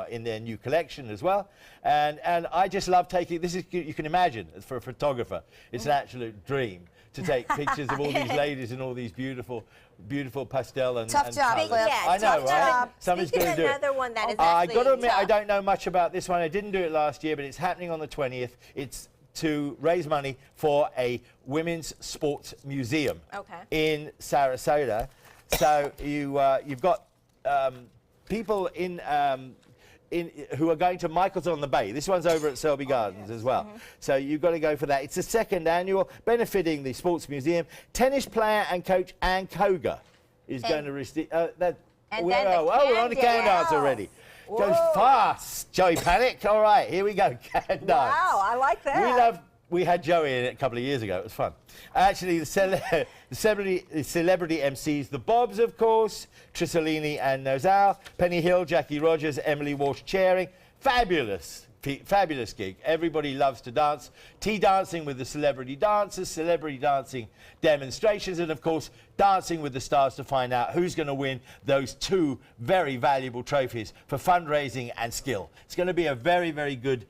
in their new collection as well. And I just love taking, this is, you can imagine, for a photographer, it's an absolute dream to take pictures of all these ladies in all these beautiful pastel and tough job, colours. Yeah, I know, right? Somebody's going to do another one that is I got to admit, I don't know much about this one. I didn't do it last year, but it's happening on the 20th. It's to raise money for a women's sports museum in Sarasota. So you've got people in who are going to Michael's on the Bay. This one's over at Selby Gardens as well. So you've got to go for that. It's the 2nd annual, benefiting the Sports Museum. Tennis player and coach Ann Koga is going to receive we're on the can dance already. Goes fast, Joey Panic. All right, here we go, can dance. Wow, I like that. We had Joey in it a couple of years ago. It was fun. Actually, the celebrity MCs, the Bobs, of course, Trissolini and Nozal, Penny Hill, Jackie Rogers, Emily Walsh chairing. Fabulous gig. Everybody loves to dance. Tea dancing with the celebrity dancers, celebrity dancing demonstrations, and of course, dancing with the stars to find out who's going to win those 2 very valuable trophies for fundraising and skill. It's going to be a very, very good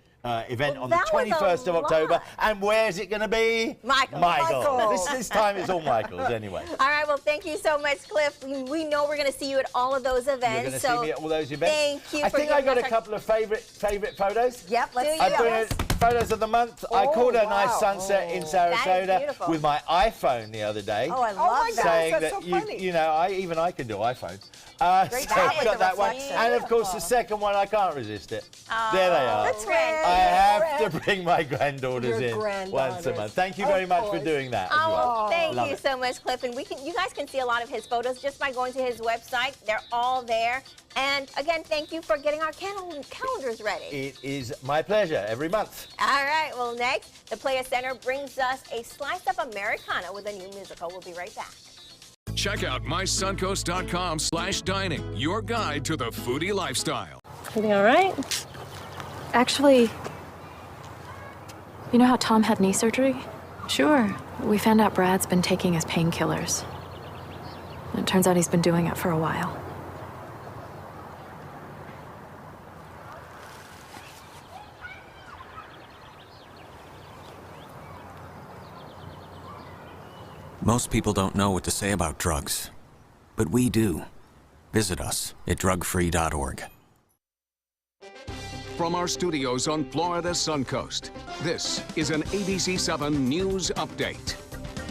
event on the 21st of October. And where's it going to be? Michael's. This time it's all Michael's anyway. All right, well, thank you so much, Cliff. We know we're going to see you at all of those events. You're going to see me at all those events? Thank you. I think I got a couple of favourite photos. Yep, let's see. I put photos of the month. I caught a nice sunset in Sarasota with my iPhone the other day. Oh, I love that. Saying That's that so funny. you know, I can do iPhone. So I've got that one. And of course, the second one, I can't resist it. There they are. That's great. I have to bring my granddaughters in once a month. Thank you very much for doing that as well. Thank you so much, Cliff. And you guys can see a lot of his photos just by going to his website. They're all there. And again, thank you for getting our calendars ready. It is my pleasure every month. All right, well, next, the Playa Center brings us a slice of Americana with a new musical. We'll be right back. Check out mysuncoast.com/dining, your guide to the foodie lifestyle. Everything all right? Actually, you know how Tom had knee surgery? Sure. We found out Brad's been taking his painkillers. It turns out he's been doing it for a while. Most people don't know what to say about drugs, but we do. Visit us at drugfree.org. From our studios on Florida's Suncoast, this is an ABC7 News Update.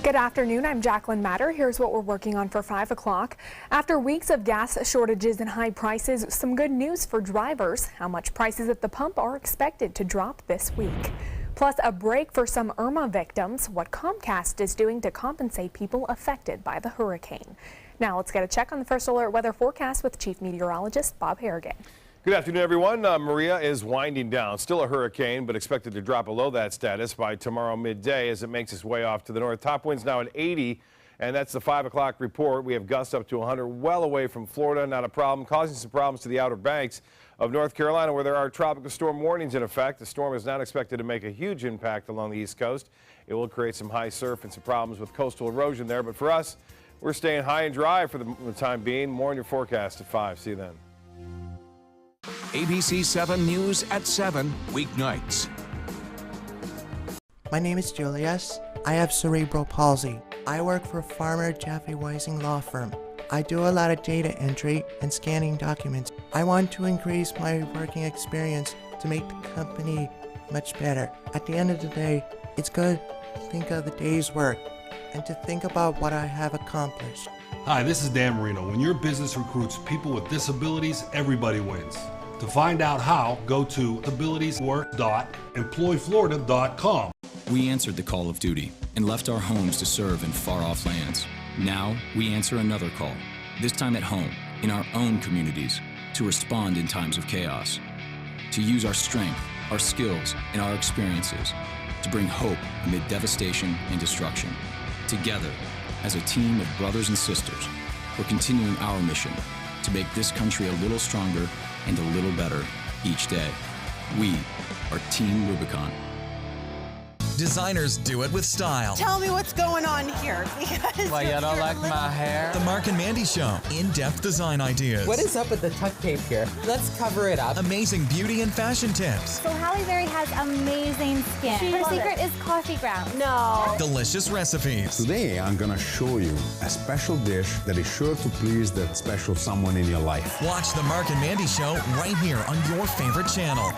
Good afternoon, I'm Jacqueline Matter. Here's what we're working on for 5 o'clock. After weeks of gas shortages and high prices, some good news for drivers. How much prices at the pump are expected to drop this week. Plus, a break for some Irma victims, what Comcast is doing to compensate people affected by the hurricane. Now, let's get a check on the First Alert weather forecast with Chief Meteorologist Bob Harrigan. Good afternoon, everyone. Maria is winding down. Still a hurricane, but expected to drop below that status by tomorrow midday as it makes its way off to the north. Top winds now at 80 And that's the 5 o'clock report. We have gusts up to 100 well away from Florida. Not a problem, causing some problems to the Outer Banks of North Carolina, where there are tropical storm warnings in effect. The storm is not expected to make a huge impact along the East Coast. It will create some high surf and some problems with coastal erosion there. But for us, we're staying high and dry for the time being. More on your forecast at 5. See you then. ABC 7 News at 7, weeknights. My name is Julius. I have cerebral palsy. I work for Farmer Jeffrey Weising Law Firm. I do a lot of data entry and scanning documents. I want to increase my working experience to make the company much better. At the end of the day, it's good to think of the day's work and to think about what I have accomplished. Hi, this is Dan Marino. When your business recruits people with disabilities, everybody wins. To find out how, go to abilitieswork.employflorida.com. We answered the call of duty and left our homes to serve in far-off lands. Now, we answer another call, this time at home, in our own communities, to respond in times of chaos. To use our strength, our skills, and our experiences to bring hope amid devastation and destruction. Together, as a team of brothers and sisters, we're continuing our mission to make this country a little stronger and a little better each day. We are Team Rubicon. Designers do it with style. Tell me what's going on here. Why, you don't like my hair? The Mark and Mandy Show. In-depth design ideas. What is up with the tuck tape here? Let's cover it up. Amazing beauty and fashion tips. So Halle Berry has amazing skin. Her secret is coffee grounds. No. Delicious recipes. Today, I'm gonna show you a special dish that is sure to please that special someone in your life. Watch the Mark and Mandy Show right here on your favorite channel.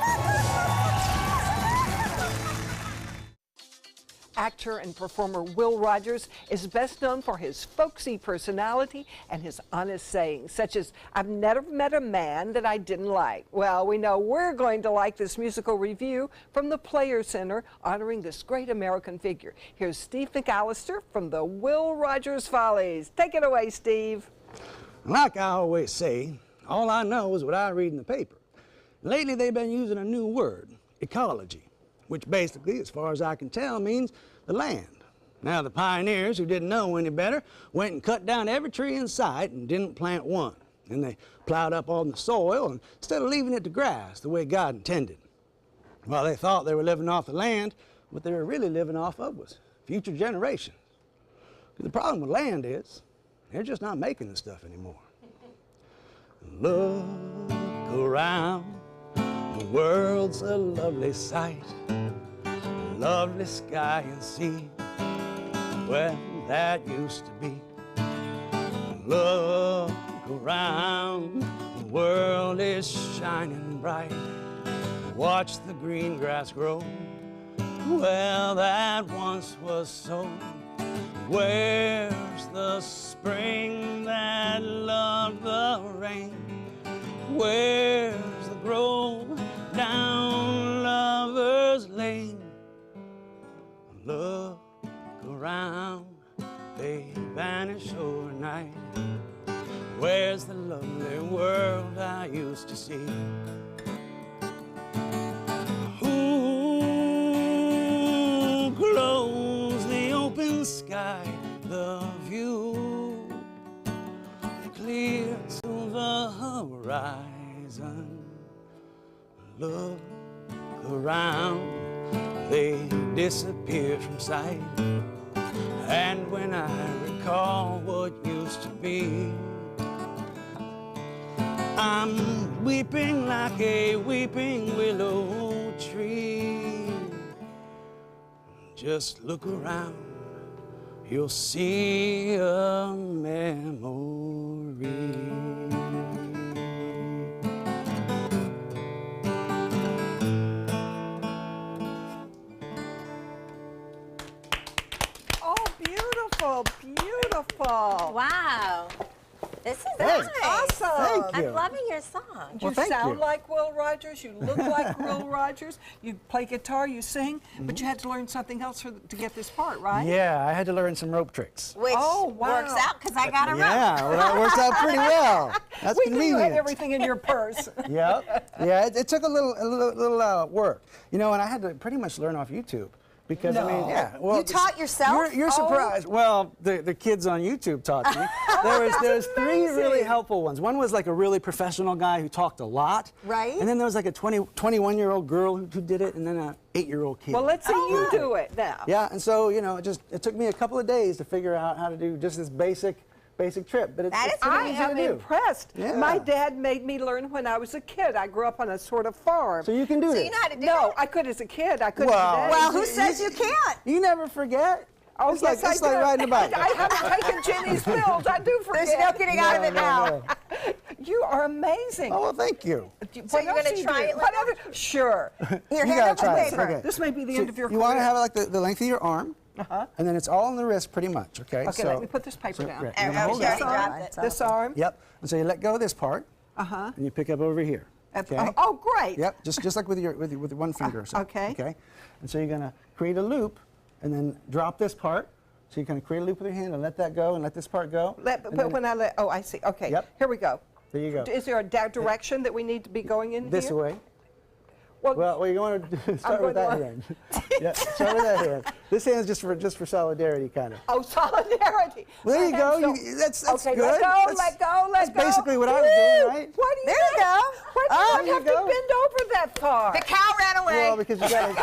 Actor and performer Will Rogers is best known for his folksy personality and his honest sayings, such as, "I've never met a man that I didn't like." Well, we know we're going to like this musical review from the Players Center honoring this great American figure. Here's Steve McAllister from the Will Rogers Follies. Take it away, Steve. Like I always say, all I know is what I read in the paper. Lately, they've been using a new word, ecology, which basically, as far as I can tell, means the land. Now, the pioneers who didn't know any better went and cut down every tree in sight and didn't plant one. And they plowed up on the soil instead of leaving it to grass the way God intended. Well, they thought they were living off the land. What they were really living off of was future generations. The problem with land is they're just not making the stuff anymore. Look around, the world's a lovely sight. Lovely sky and sea, well, that used to be. Look around, the world is shining bright. Watch the green grass grow, well, that once was so. Where's the spring that loved the rain? Where's the grove down Lover's Lane? Look around, they vanish overnight. Where's the lovely world I used to see? Who close the open sky, the view clear to the horizon? Look around, they disappear from sight. And when I recall what used to be, I'm weeping like a weeping willow tree. Just look around, you'll see a memory. Beautiful. Wow. This is That's nice. awesome. I'm loving your song. You sound like Will Rogers. You look like Will Rogers. You play guitar, you sing, but you had to learn something else to get this part, right? Yeah, I had to learn some rope tricks. Which works out because I got a rope. Yeah, well, that works out pretty well. That's we convenient. knew you had everything in your purse. Yeah, it took a little work. You know, and I had to pretty much learn off YouTube. Because I mean, yeah. Well, you taught yourself? You're surprised. Well, the kids on YouTube taught me. There was three really helpful ones. One was like a really professional guy who talked a lot. Right. And then there was like a 21-year-old girl who did it, and then an 8-year-old kid. Well, let's see you do it now. Yeah, and so it took me a couple of days to figure out how to do just this basic trip, but it's I am impressed. Yeah. My dad made me learn when I was a kid. I grew up on a sort of farm. So you can do this. So you know how to do No, it? I could as a kid. I couldn't today. Well, who says you can't? You never forget. Oh, it's yes, like, it's I like do. riding a bike. I haven't taken Jenny's pills. I do forget. There's no getting out of it now. No. You are amazing. Oh, well, thank you. So you're going to try it like that? Sure. Here, You hand gotta up the try it. paper. Okay. This may be the end of your You career. want to have it like the length of your arm, and then it's all on the wrist pretty much, okay? Okay, let me put this paper down. Right, you're gonna hold already that. dropped it. This arm. Yep. And so you let go of this part, and you pick up over here. Okay? Oh, great. Yep. Just like with one finger. Or so. Okay. Okay. And so you're gonna create a loop, and then drop this part. So you're gonna create a loop with your hand and let that go, and let this part go. But when I let, oh, I see. Okay. Yep. Here we go. There you go. Is there a direction that we need to be going in This here? way. Well, you want to start with that hand. Yeah, start with that hand. This hand's just for solidarity, kind of. Oh, solidarity. Well, there you go. That's okay, good. let go. That's basically what I was doing, right? Why do you There you go. Why do you have to bend over that far? The cow ran away. Well, because you got to. I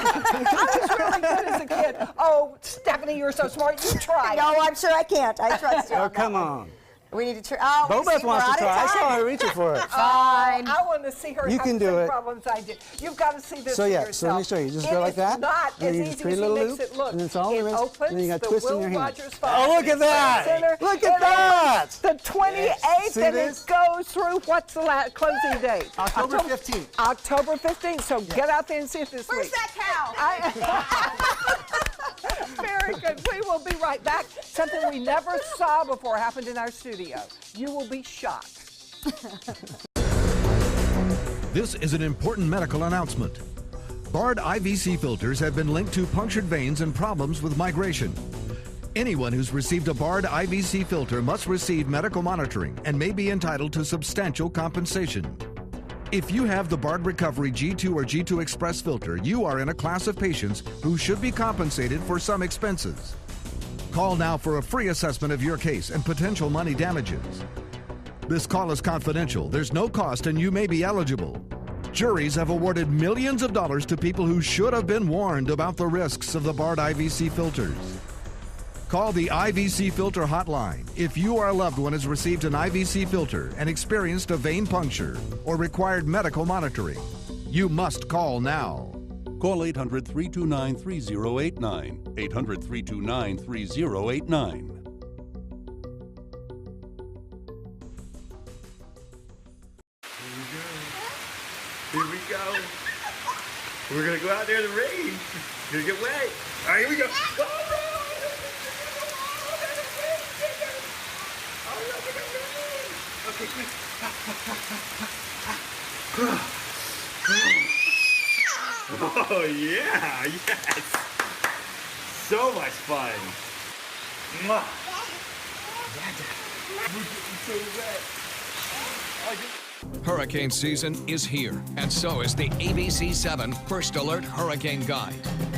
was really good as a kid. Oh, Stephanie, you're so smart. You try. No, I'm sure I can't. I trust you. Oh, come on. We need to try. Oh, Bobeth wants to try. I saw her reaching for it. Fine. I want to see her You have can the do same it. problems I did. You've got to see this So for yeah, yourself. so let me show you. Just It go like is that. not and as you easy just create as a he little makes loop, it look. and it's all It the wrist, opens and then you got the to twist in Will your hand. Rogers Oh, look at that! Center. Look It at that! opens the 28th, See and this? it goes through. What's the closing date? October 15th. October 15th. So get out there and see it this Where's week. that cow? Very good. We will be right back. Something we never saw before happened in our studio. You will be shocked. This is an important medical announcement. Bard IVC filters have been linked to punctured veins and problems with migration. Anyone who's received a Bard IVC filter must receive medical monitoring and may be entitled to substantial compensation. If you have the Bard Recovery G2 or G2 Express filter, you are in a class of patients who should be compensated for some expenses. Call now for a free assessment of your case and potential money damages. This call is confidential, there's no cost, and you may be eligible. Juries have awarded millions of dollars to people who should have been warned about the risks of the Bard IVC filters. Call the IVC Filter Hotline if you or a loved one has received an IVC filter and experienced a vein puncture or required medical monitoring. You must call now. Call 800-329-3089. 800-329-3089. Here we go. We're gonna go out there in the rain. Gonna get wet. All right, here we go. Okay, quick. Oh yeah, yes. So much fun. Mwah. We're getting so wet. Hurricane season is here, and so is the ABC7 First Alert Hurricane Guide.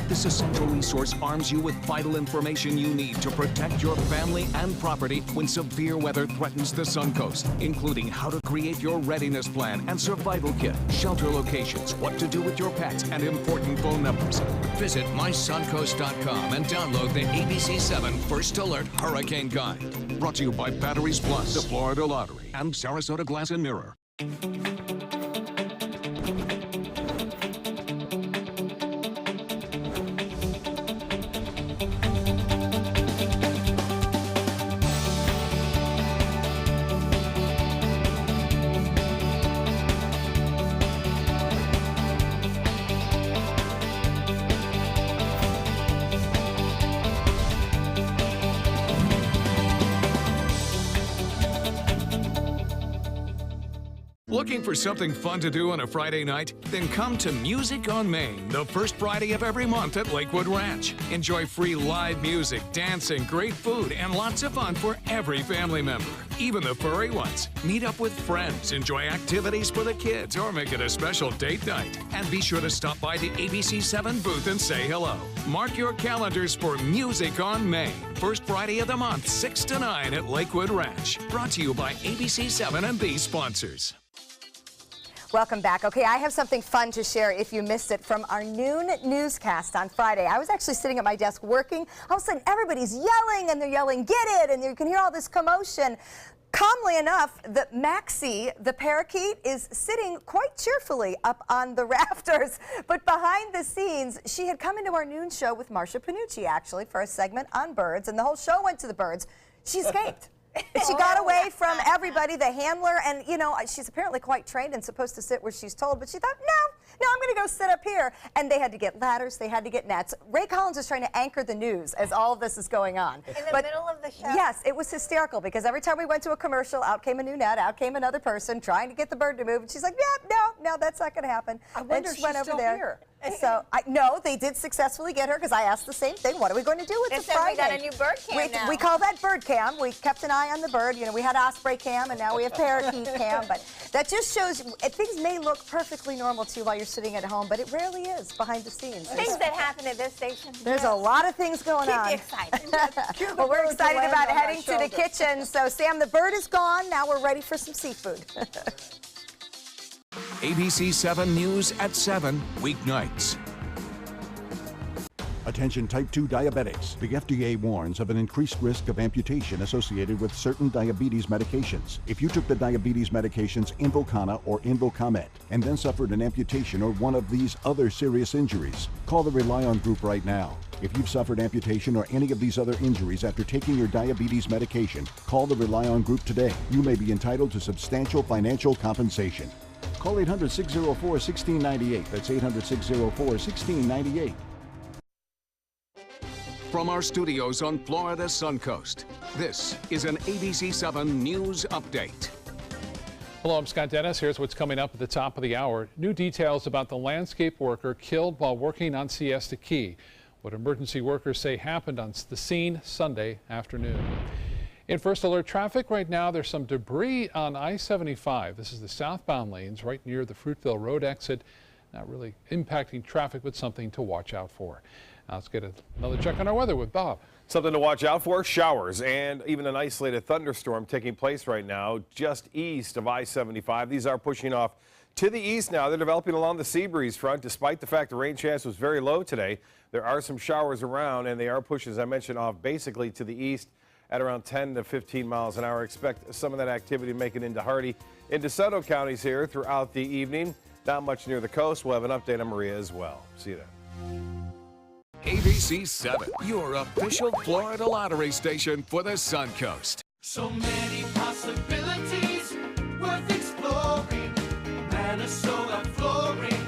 This essential resource arms you with vital information you need to protect your family and property when severe weather threatens the Suncoast, including how to create your readiness plan and survival kit, shelter locations, what to do with your pets, and important phone numbers. Visit mysuncoast.com and download the ABC7 First Alert Hurricane Guide. Brought to you by Batteries Plus, the Florida Lottery, and Sarasota Glass and Mirror. Looking for something fun to do on a Friday night? Then come to Music on Main, the first Friday of every month at Lakewood Ranch. Enjoy free live music, dancing, great food, and lots of fun for every family member, even the furry ones. Meet up with friends, enjoy activities for the kids, or make it a special date night. And be sure to stop by the ABC7 booth and say hello. Mark your calendars for Music on Main, first Friday of the month, 6 to 9 at Lakewood Ranch. Brought to you by ABC7 and these sponsors. Welcome back. Okay, I have something fun to share if you missed it from our noon newscast on Friday. I was actually sitting at my desk working. All of a sudden, everybody's yelling, and they're yelling, "Get it!" And you can hear all this commotion. Calmly enough, the Maxie, the parakeet, is sitting quite cheerfully up on the rafters. But behind the scenes, she had come into our noon show with Marsha Panucci, actually, for a segment on birds, and the whole show went to the birds. She escaped. She got away from everybody, the handler, and, you know, she's apparently quite trained and supposed to sit where she's told, but she thought, no, I'm going to go sit up here. And they had to get ladders, they had to get nets. Ray Collins is trying to anchor the news as all of this is going on. In the middle of the show? Yes, it was hysterical because every time we went to a commercial, out came a new net, out came another person trying to get the bird to move, and she's like, yeah, no, that's not going to happen. I wonder if she's still here. So, no, they did successfully get her because I asked the same thing. What are we going to do with the Friday? We got a new bird cam now. We call that bird cam. We kept an eye on the bird. You know, we had osprey cam, and now we have parakeet cam. But that just shows things may look perfectly normal to you while you're sitting at home, but it rarely is behind the scenes. Things that happen at this station. There's a lot of things going on. Keep you excited. Well, we're excited about heading to the kitchen. So, Sam, the bird is gone. Now we're ready for some seafood. ABC 7 News at 7, weeknights. Attention type 2 diabetics. The FDA warns of an increased risk of amputation associated with certain diabetes medications. If you took the diabetes medications Invokana or Invokamet and then suffered an amputation or one of these other serious injuries, call the Rely On Group right now. If you've suffered amputation or any of these other injuries after taking your diabetes medication, call the Rely On Group today. You may be entitled to substantial financial compensation. Call 800-604-1698. That's 800-604-1698. From our studios on Florida's Suncoast, this is an ABC 7 News Update. Hello, I'm Scott Dennis. Here's what's coming up at the top of the hour. New details about the landscape worker killed while working on Siesta Key. What emergency workers say happened on the scene Sunday afternoon. In first alert traffic right now, there's some debris on I-75. This is the southbound lanes right near the Fruitville Road exit. Not really impacting traffic, but something to watch out for. Now let's get another check on our weather with Bob. Something to watch out for, showers and even an isolated thunderstorm taking place right now just east of I-75. These are pushing off to the east now. They're developing along the sea breeze front. Despite the fact the rain chance was very low today, there are some showers around, and they are pushing, as I mentioned, off basically to the east at around 10 to 15 miles an hour. Expect some of that activity making into Hardy, into DeSoto counties here throughout the evening. Not much near the coast. We'll have an update on Maria as well. See you then. ABC 7, your official Florida lottery station for the Suncoast. So many possibilities worth exploring. Minnesota Flooring.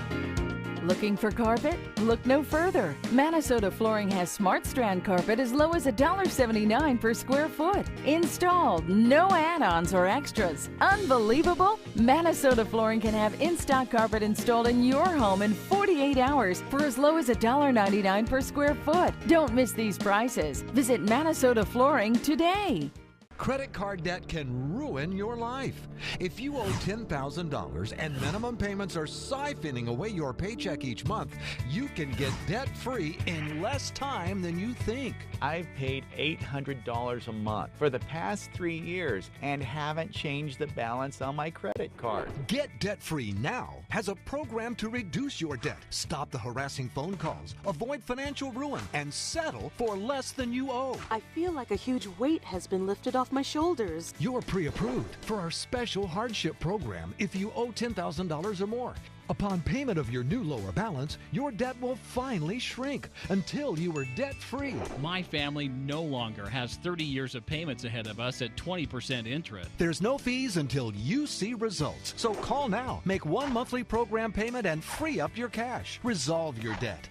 Looking for carpet? Look no further. Minnesota Flooring has Smart Strand carpet as low as $1.79 per square foot. Installed, no add-ons or extras. Unbelievable? Minnesota Flooring can have in-stock carpet installed in your home in 48 hours for as low as $1.99 per square foot. Don't miss these prices. Visit Minnesota Flooring today. Credit card debt can ruin your life. If you owe $10,000 and minimum payments are siphoning away your paycheck each month, you can get debt-free in less time than you think. I've paid $800 a month for the past 3 years and haven't changed the balance on my credit card. Get debt-free now has a program to reduce your debt, stop the harassing phone calls, avoid financial ruin, and settle for less than you owe. I feel like a huge weight has been lifted off my shoulders. You're pre-approved for our special hardship program if you owe $10,000 or more. Upon payment of your new lower balance, your debt will finally shrink until you are debt-free. My family no longer has 30 years of payments ahead of us at 20% interest. There's no fees until you see results. So call now, make one monthly program payment, and free up your cash. Resolve your debt.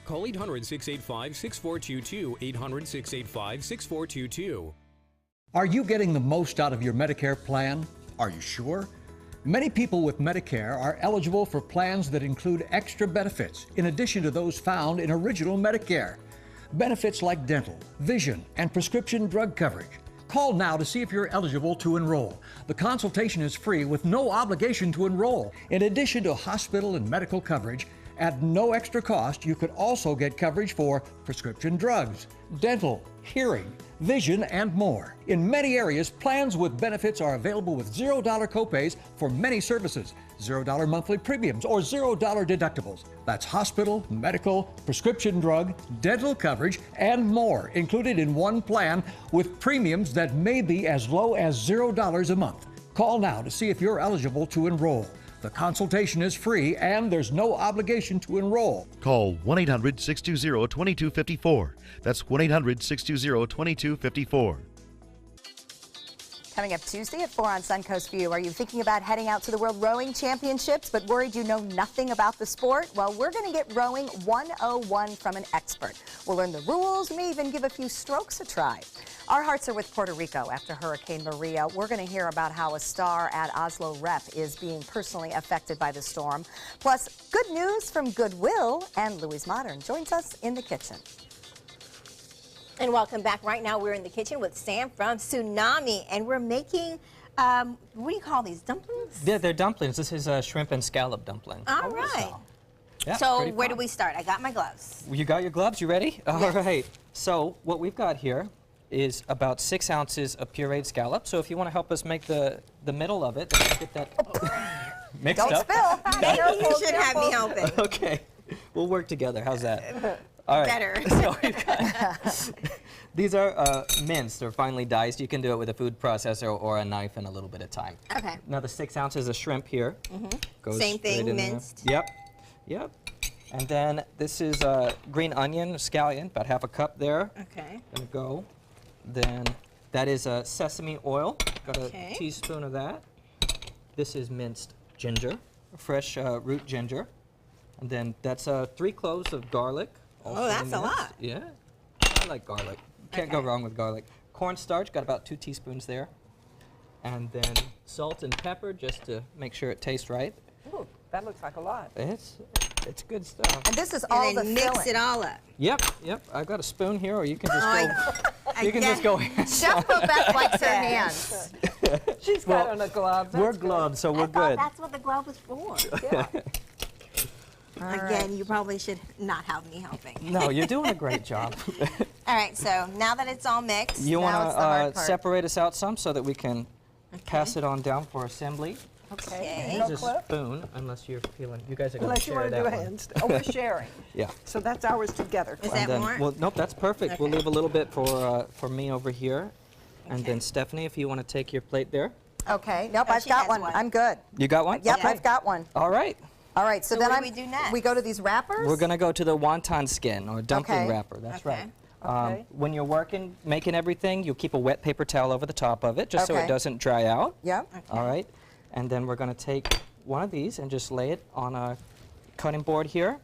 Call 800-685-6422, 800-685-6422. Are you getting the most out of your Medicare plan? Are you sure? Many people with Medicare are eligible for plans that include extra benefits in addition to those found in original Medicare. Benefits like dental, vision, and prescription drug coverage. Call now to see if you're eligible to enroll. The consultation is free with no obligation to enroll. In addition to hospital and medical coverage, at no extra cost, you could also get coverage for prescription drugs, dental, hearing, vision, and more. In many areas, plans with benefits are available with $0 copays for many services, $0 monthly premiums, or $0 deductibles. That's hospital, medical, prescription drug, dental coverage, and more included in one plan with premiums that may be as low as $0 a month. Call now to see if you're eligible to enroll. The consultation is free and there's no obligation to enroll. Call 1-800-620-2254. That's 1-800-620-2254. Coming up Tuesday at 4 on Suncoast View. Are you thinking about heading out to the World Rowing Championships but worried you know nothing about the sport? Well, we're going to get Rowing 101 from an expert. We'll learn the rules, may even give a few strokes a try. Our hearts are with Puerto Rico after Hurricane Maria. We're going to hear about how a star at Oslo Rep is being personally affected by the storm. Plus, good news from Goodwill, and Louise Modern joins us in the kitchen. And welcome back. Right now we're in the kitchen with Sam from Tsunami, and we're making, what do you call these, dumplings? Yeah, they're dumplings. This is a shrimp and scallop dumpling. All right. Yeah, so where do we start? I got my gloves. You got your gloves? You ready? Yes. All right. So what we've got here is about 6 ounces of pureed scallop. So if you want to help us make the middle of it, let's get that mixed up. Don't spill. You should have me helping. Okay. We'll work together. How's that? All right. Better. So we've got these are minced or finely diced. You can do it with a food processor or a knife in a little bit of time. Okay. Now the 6 ounces of shrimp here goes Same thing, right in minced. there. Yep. And then this is green onion, scallion, about half a cup there. Okay. Gonna go. Then that is sesame oil. Got a teaspoon of that. This is minced ginger, fresh root ginger. And then that's 3 cloves of garlic. Oh, that's a lot. Yeah, I like garlic. Can't go wrong with garlic. Cornstarch, got about 2 teaspoons there. And then salt and pepper just to make sure it tastes right. Ooh, that looks like a lot. It's good stuff. And this is all the mix filling. it all up. Yep. I've got a spoon here, or you can just go. You can just go. Chef Bobette likes her hands. She's got on a glove. We're gloved, so we're good. That's what the glove was for. Yeah. Again, you probably should not have me helping. No, you're doing a great job. All right, so now that it's all mixed, You now it's the want hard to part. separate us out some so that we can pass it on down for assembly. Okay. Use a spoon, unless you're feeling. You guys are going to Unless you share want to do that a one. handstand. Oh, we're sharing. Yeah. So that's ours together. Is And that then, more? well, nope, that's perfect. We'll leave a little bit for me over here, and then Stephanie, if you want to take your plate there. Okay. Nope, Oh, I've she got has one. one. I'm good. You got one? Yep, Okay. I've got one. All right. All right, so, So then what do we do next? we go to these wrappers? We're going to go to the wonton skin or dumpling Okay. wrapper. That's Okay. right. When you're making everything, you'll keep a wet paper towel over the top of it just so Okay. it doesn't dry out. Yep. All right. And then we're going to take one of these and just lay it on a cutting board here.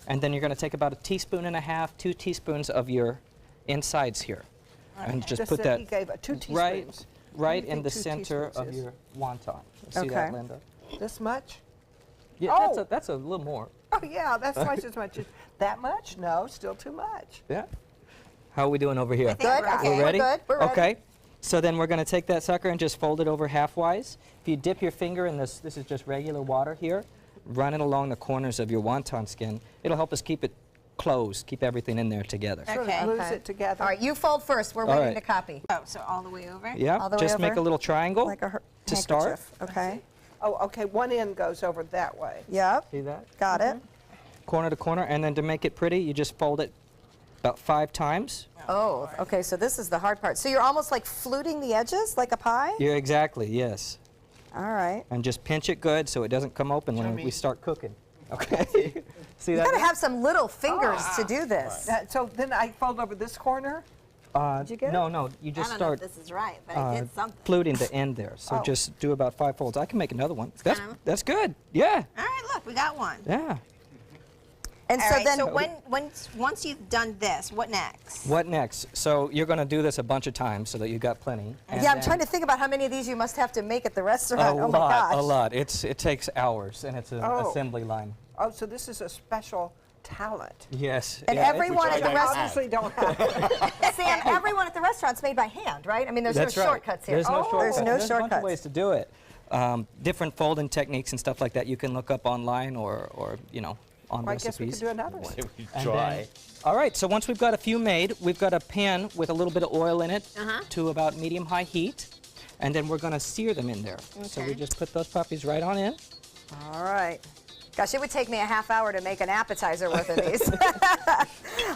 And then you're going to take about 1.5 teaspoons, 2 teaspoons of your insides here. And just put that He gave 2 teaspoons. right do you in the think 2 center of teaspoons is? your wonton. See that, Linda? This much? Yeah, Oh. that's a little more. Oh, yeah, that's twice as much. That much? No, still too much. Yeah. How are we doing over here? Good. Okay, We're ready? We're good. We're ready. Okay. So then we're going to take that sucker and just fold it over halfwise. If you dip your finger in this is just regular water here, run it along the corners of your wonton skin. It'll help us keep it closed, keep everything in there together. Sort of glues it together. All right, you fold first. We're All waiting right. to copy. Oh, so all the way over? Yeah, All the way just make over? a little triangle Like a to start. handkerchief. Okay. Oh, okay, one end goes over that way. Yep. See that? Got it. Corner to corner, and then to make it pretty, you just fold it about 5 times. Oh, okay, so this is the hard part. So you're almost like fluting the edges like a pie? Yeah, exactly, yes. All right. And just pinch it good so it doesn't come open when we start cooking. Okay. See You that? gotta have some little fingers to do this. So then I fold over this corner? Did you get it? No, you just I don't know if start this is right, but I did something. fluting the end there. So Oh. just do about 5 folds. I can make another one. kinda- That's good. Yeah. All right, look, we got one. Yeah. And All so right, then, so once you've done this, what next? What next? So you're going to do this a bunch of times so that you got plenty. And yeah, I'm then trying to think about how many of these you must have to make at the restaurant. Oh my gosh. A lot. It takes hours, and it's an assembly line. Oh, so this is a special talent. Yes. And everyone at the restaurant obviously don't have. Sam, everyone at the restaurant's made by hand, right? I mean, there's That's no right. shortcuts here. There's no shortcuts. There's no There's a bunch of shortcuts. ways to do it. Different folding techniques and stuff like that you can look up online or you know, on Well, I recipes. guess we could do another one. Then, all right, so once we've got a few made, we've got a pan with a little bit of oil in it to about medium-high heat, and then we're going to sear them in there. So we just put those puppies right on in. All right. Gosh, it would take me a half hour to make an appetizer worth of these.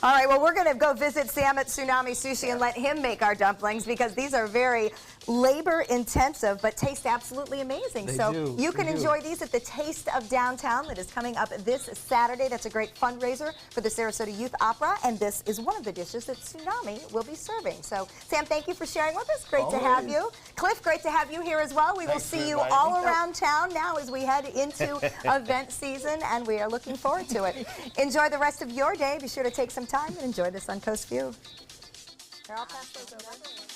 All right, well, we're going to go visit Sam at Tsunami Sushi and let him make our dumplings because these are very labor-intensive but taste absolutely amazing. So you can enjoy these at the Taste of Downtown that is coming up this Saturday. That's a great fundraiser for the Sarasota Youth Opera, and this is one of the dishes that Tsunami will be serving. So, Sam, thank you for sharing with us. Great to have you. Cliff, great to have you here as well. We will see you all around town now as we head into event season, and we are looking forward to it. Enjoy the rest of your day. Be sure to take some time and enjoy the Suncoast view. Here, I'll pass those over.